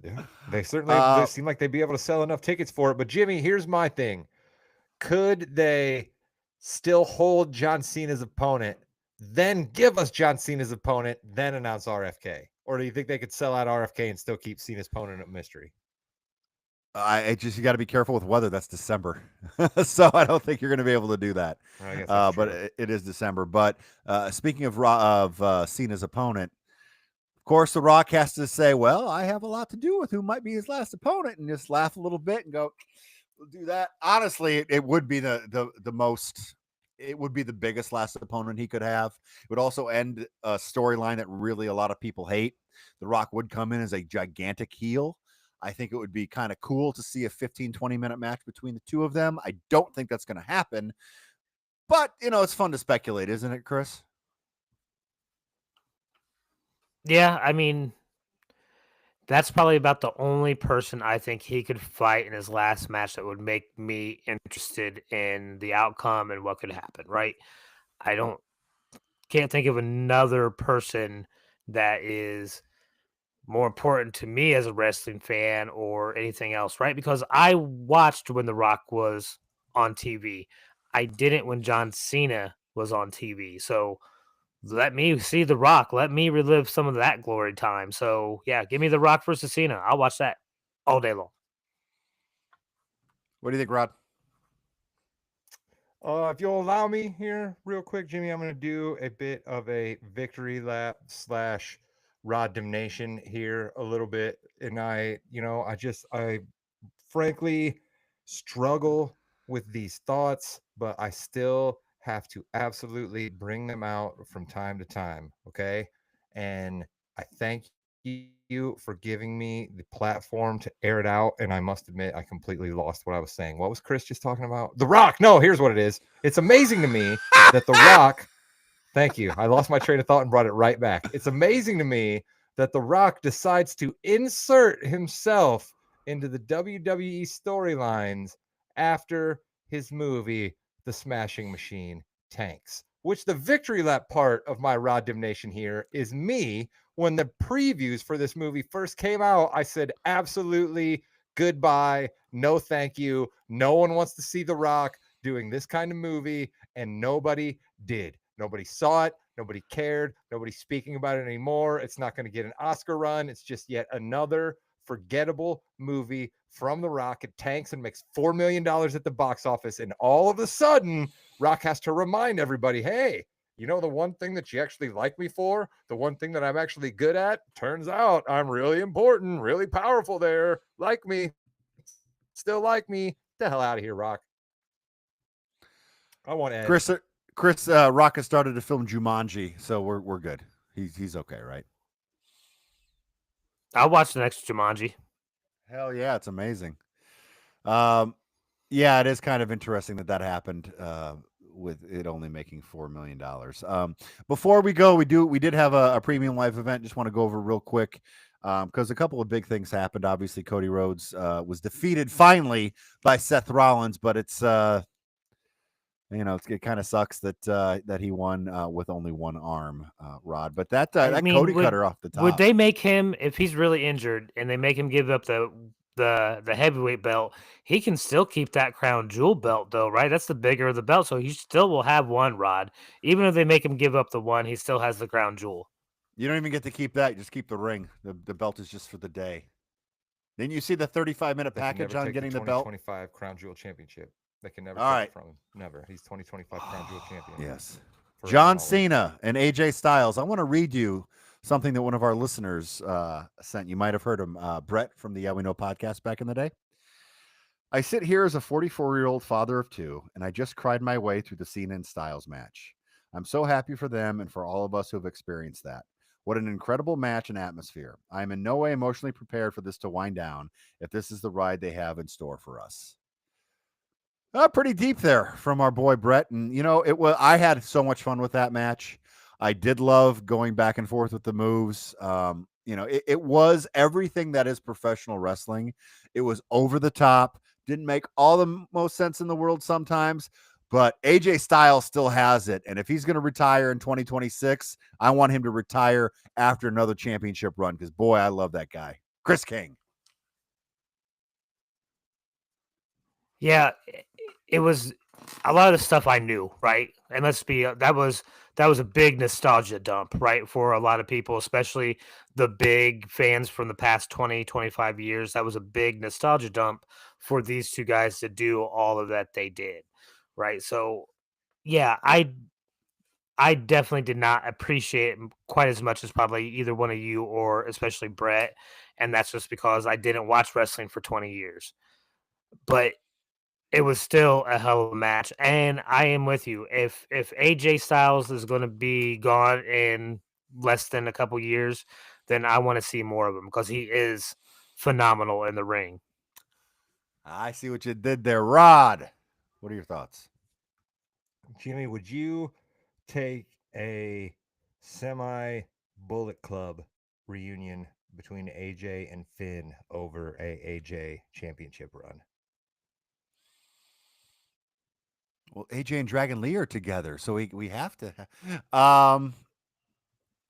yeah, they certainly they seem like they'd be able to sell enough tickets for it. But Jimmy, here's my thing. Could they still hold John Cena's opponent, then give us John Cena's opponent, then announce RFK? Or do you think they could sell out RFK and still keep Cena's opponent a mystery? You got to be careful with weather. That's December. So I don't think you're going to be able to do that. I guess that's But true. it is December. But speaking of Cena's opponent, of course, The Rock has to say, well, I have a lot to do with who might be his last opponent, and just laugh a little bit and go, we'll do that. Honestly, it would be the most, it would be the biggest last opponent he could have. It would also end a storyline that really a lot of people hate. The Rock would come in as a gigantic heel. I think it would be kind of cool to see a 15, 20-minute match between the two of them. I don't think that's going to happen. But, it's fun to speculate, isn't it, Chris? Yeah, I mean, that's probably about the only person I think he could fight in his last match that would make me interested in the outcome and what could happen, right? Can't think of another person that is more important to me as a wrestling fan or anything else, right? Because I watched when The Rock was on TV. I didn't when John Cena was on TV. So let me see The Rock. Let me relive some of that glory time. So yeah, give me The Rock versus Cena. I'll watch that all day long. What do you think, Rod? If you'll allow me here real quick, Jimmy, I'm going to do a bit of a victory lap / Rod damnation here a little bit. And I frankly struggle with these thoughts, but I still have to absolutely bring them out from time to time. Okay. And I thank you for giving me the platform to air it out. And I must admit, I completely lost what I was saying. What was Chris just talking about? The Rock. No, here's what it is. It's amazing to me that The Rock. Thank you. I lost my train of thought and brought it right back. It's amazing to me that The Rock decides to insert himself into the WWE storylines after his movie, The Smashing Machine tanks, which the victory lap part of my Rod Dimnation here is me. When the previews for this movie first came out, I said, absolutely goodbye. No, thank you. No one wants to see The Rock doing this kind of movie, and nobody did. Nobody saw it. Nobody cared. Nobody's speaking about it anymore. It's not going to get an Oscar run. It's just yet another forgettable movie from The Rock. It tanks and makes $4 million at the box office. And all of a sudden, Rock has to remind everybody, hey, you know, the one thing that you actually like me for, the one thing that I'm actually good at, turns out I'm really important, really powerful there. Like me. Still like me. Get the hell out of here, Rock. I want Ed. Chris Rock has started to film Jumanji, so we're good. He's okay, right? I'll watch the next Jumanji. Hell yeah, it's amazing. Yeah, it is kind of interesting that happened with it only making $4 million. Before we go, we did have a premium live event. Just want to go over real quick because a couple of big things happened. Obviously, Cody Rhodes was defeated finally by Seth Rollins, but it's it kind of sucks that he won with only one arm, Rod. But that Cody cutter off the top. Would they make him, if he's really injured and they make him give up the heavyweight belt, he can still keep that crown jewel belt though, right? That's the bigger of the belt, so he still will have one, Rod. Even if they make him give up the one, he still has the crown jewel. You don't even get to keep that. You just keep the ring. The belt is just for the day. Then you see the 35-minute package on getting the belt. 2025 crown jewel championship. They can never take it from him. Never. He's 2025 crown jewel champion. Yes. John Cena and AJ Styles. I want to read you something that one of our listeners sent. You might have heard him, Brett from the Yeah We Know podcast back in the day. I sit here as a 44-year-old father of two, and I just cried my way through the Cena and Styles match. I'm so happy for them and for all of us who have experienced that. What an incredible match and atmosphere. I am in no way emotionally prepared for this to wind down if this is the ride they have in store for us. Pretty deep there from our boy Brett. And, I had so much fun with that match. I did love going back and forth with the moves. It was everything that is professional wrestling. It was over the top. Didn't make all the most sense in the world sometimes. But AJ Styles still has it. And if he's going to retire in 2026, I want him to retire after another championship run because, boy, I love that guy. Chris King. Yeah, it was a lot of the stuff I knew, right? And that was a big nostalgia dump, right? For a lot of people, especially the big fans from the past 20, 25 years. That was a big nostalgia dump for these two guys to do all of that they did, right? So, yeah, I definitely did not appreciate it quite as much as probably either one of you or especially Brett. And that's just because I didn't watch wrestling for 20 years. But it was still a hell of a match, and I am with you. If AJ Styles is going to be gone in less than a couple years, then I want to see more of him because he is phenomenal in the ring. I see what you did there, Rod. What are your thoughts? Jimmy, would you take a semi-Bullet Club reunion between AJ and Finn over a AJ championship run? Well, AJ and Dragon Lee are together, so we have to.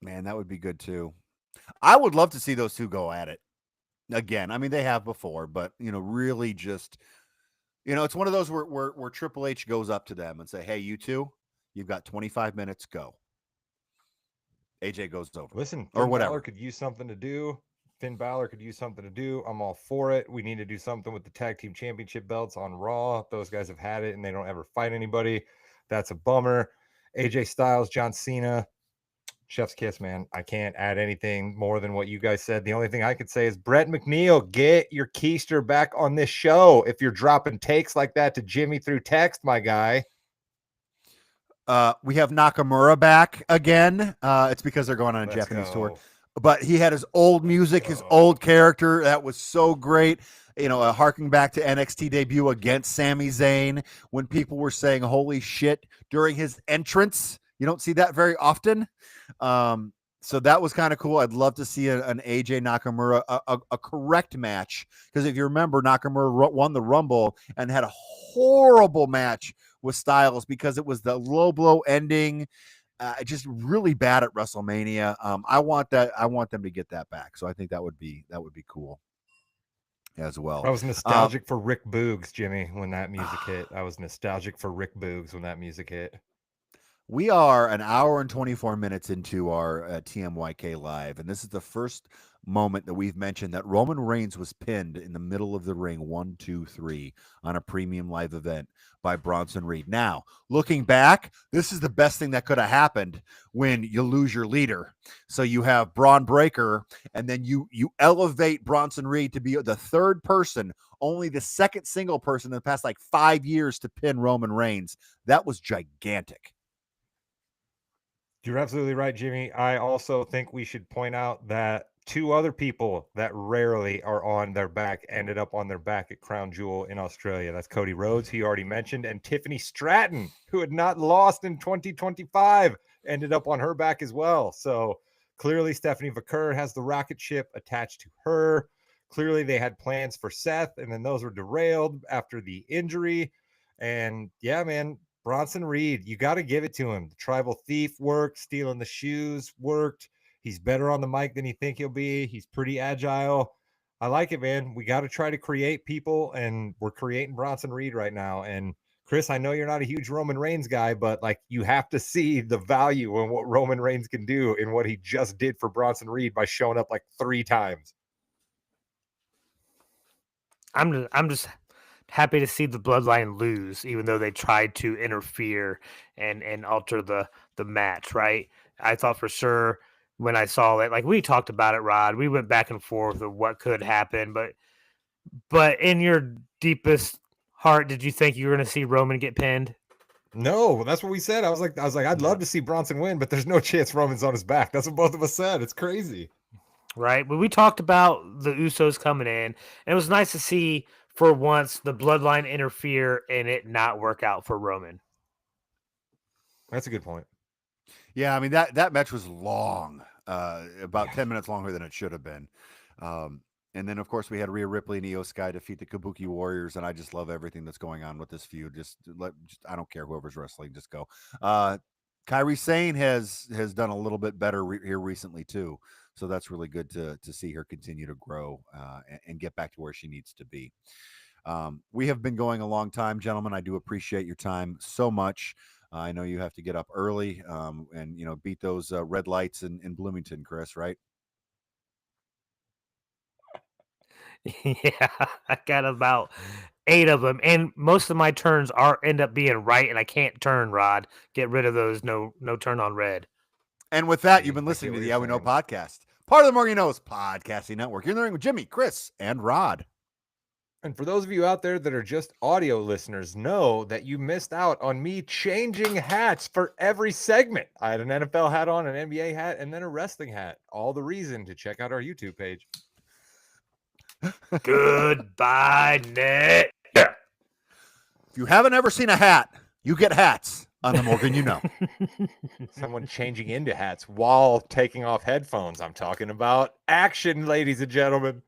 Man, that would be good too. I would love to see those two go at it again. I mean, they have before, but really just, it's one of those where Triple H goes up to them and say, "Hey, you two, you've got 25 minutes. Go." AJ goes over. Listen, or Finn whatever. Balor could use something to do. Finn Balor could use something to do. I'm all for it. We need to do something with the tag team championship belts on Raw. Those guys have had it and they don't ever fight anybody. That's a bummer. AJ Styles, John Cena, chef's kiss, man. I can't add anything more than what you guys said. The only thing I could say is Brett McNeil, get your keister back on this show. If you're dropping takes like that to Jimmy through text, my guy. We have Nakamura back again. It's because they're going on a Japanese tour. but he had his old music, his old character. That was so great. Harking back to NXT debut against Sami Zayn when people were saying "holy shit" during his entrance. You don't see that very often. So that was kind of cool. I'd love to see an AJ Nakamura, a correct match. Because if you remember, Nakamura won the Rumble and had a horrible match with Styles because it was the low blow ending. Just really bad at WrestleMania. I want them to get that back. So I think that would be cool as well. I was nostalgic for Rick Boogs, Jimmy, when that music hit. I was nostalgic for Rick Boogs when that music hit. We are an hour and 24 minutes into our TMYK Live, and this is the first moment that we've mentioned that Roman Reigns was pinned in the middle of the ring, 1, 2, 3, on a premium live event by Bronson Reed. Now, looking back, this is the best thing that could have happened when you lose your leader. So you have Braun Breaker, and then you elevate Bronson Reed to be the third person, only the second single person in the past 5 years to pin Roman Reigns. That was gigantic. You're absolutely right, Jimmy. I also think we should point out that two other people that rarely are on their back ended up on their back at Crown Jewel in Australia. That's Cody Rhodes, he already mentioned, and Tiffany Stratton, who had not lost in 2025, ended up on her back as well. So clearly Stephanie Vaquer has the rocket ship attached to her. Clearly they had plans for Seth, and then those were derailed after the injury. And yeah, man, Bronson Reed, you got to give it to him. The tribal thief worked, stealing the shoes worked. He's better on the mic than you think he'll be. He's pretty agile. I like it, man. We got to try to create people, and we're creating Bronson Reed right now. And Chris, I know you're not a huge Roman Reigns guy, but you have to see the value in what Roman Reigns can do in what he just did for Bronson Reed by showing up 3 times. I'm just happy to see the Bloodline lose, even though they tried to interfere and alter the match. Right? I thought for sure when I saw it, we talked about it, Rod. We went back and forth of what could happen, but in your deepest heart, did you think you were going to see Roman get pinned? No, that's what we said. I was like, I'd love to see Bronson win, but there's no chance Roman's on his back. That's what both of us said. It's crazy. Right. But we talked about the Usos coming in, and it was nice to see for once the Bloodline interfere and it not work out for Roman. That's a good point. Yeah, I mean, that match was long, about 10 minutes longer than it should have been. And then, of course, we had Rhea Ripley and Io Sky defeat the Kabuki Warriors, and I just love everything that's going on with this feud. I don't care whoever's wrestling, just go. Kairi Sane has done a little bit better here recently too, so that's really good to see her continue to grow and get back to where she needs to be. We have been going a long time, gentlemen. I do appreciate your time so much. I know you have to get up early and beat those red lights in Bloomington, Chris, right? Yeah, I got about 8 of them, and most of my turns end up being right, and I can't turn, Rod. Get rid of those no turn on red. And with that, you've been listening to the Yeah We Know podcast, part of the More You Know's podcasting network. You're in the ring with Jimmy, Chris, and Rod. And for those of you out there that are just audio listeners, know that you missed out on me changing hats for every segment. I had an NFL hat on, an NBA hat, and then a wrestling hat. All the reason to check out our YouTube page. Goodbye, Nick. Yeah. If you haven't ever seen a hat, you get hats on the Morgan You Know. Someone changing into hats while taking off headphones. I'm talking about action, ladies and gentlemen.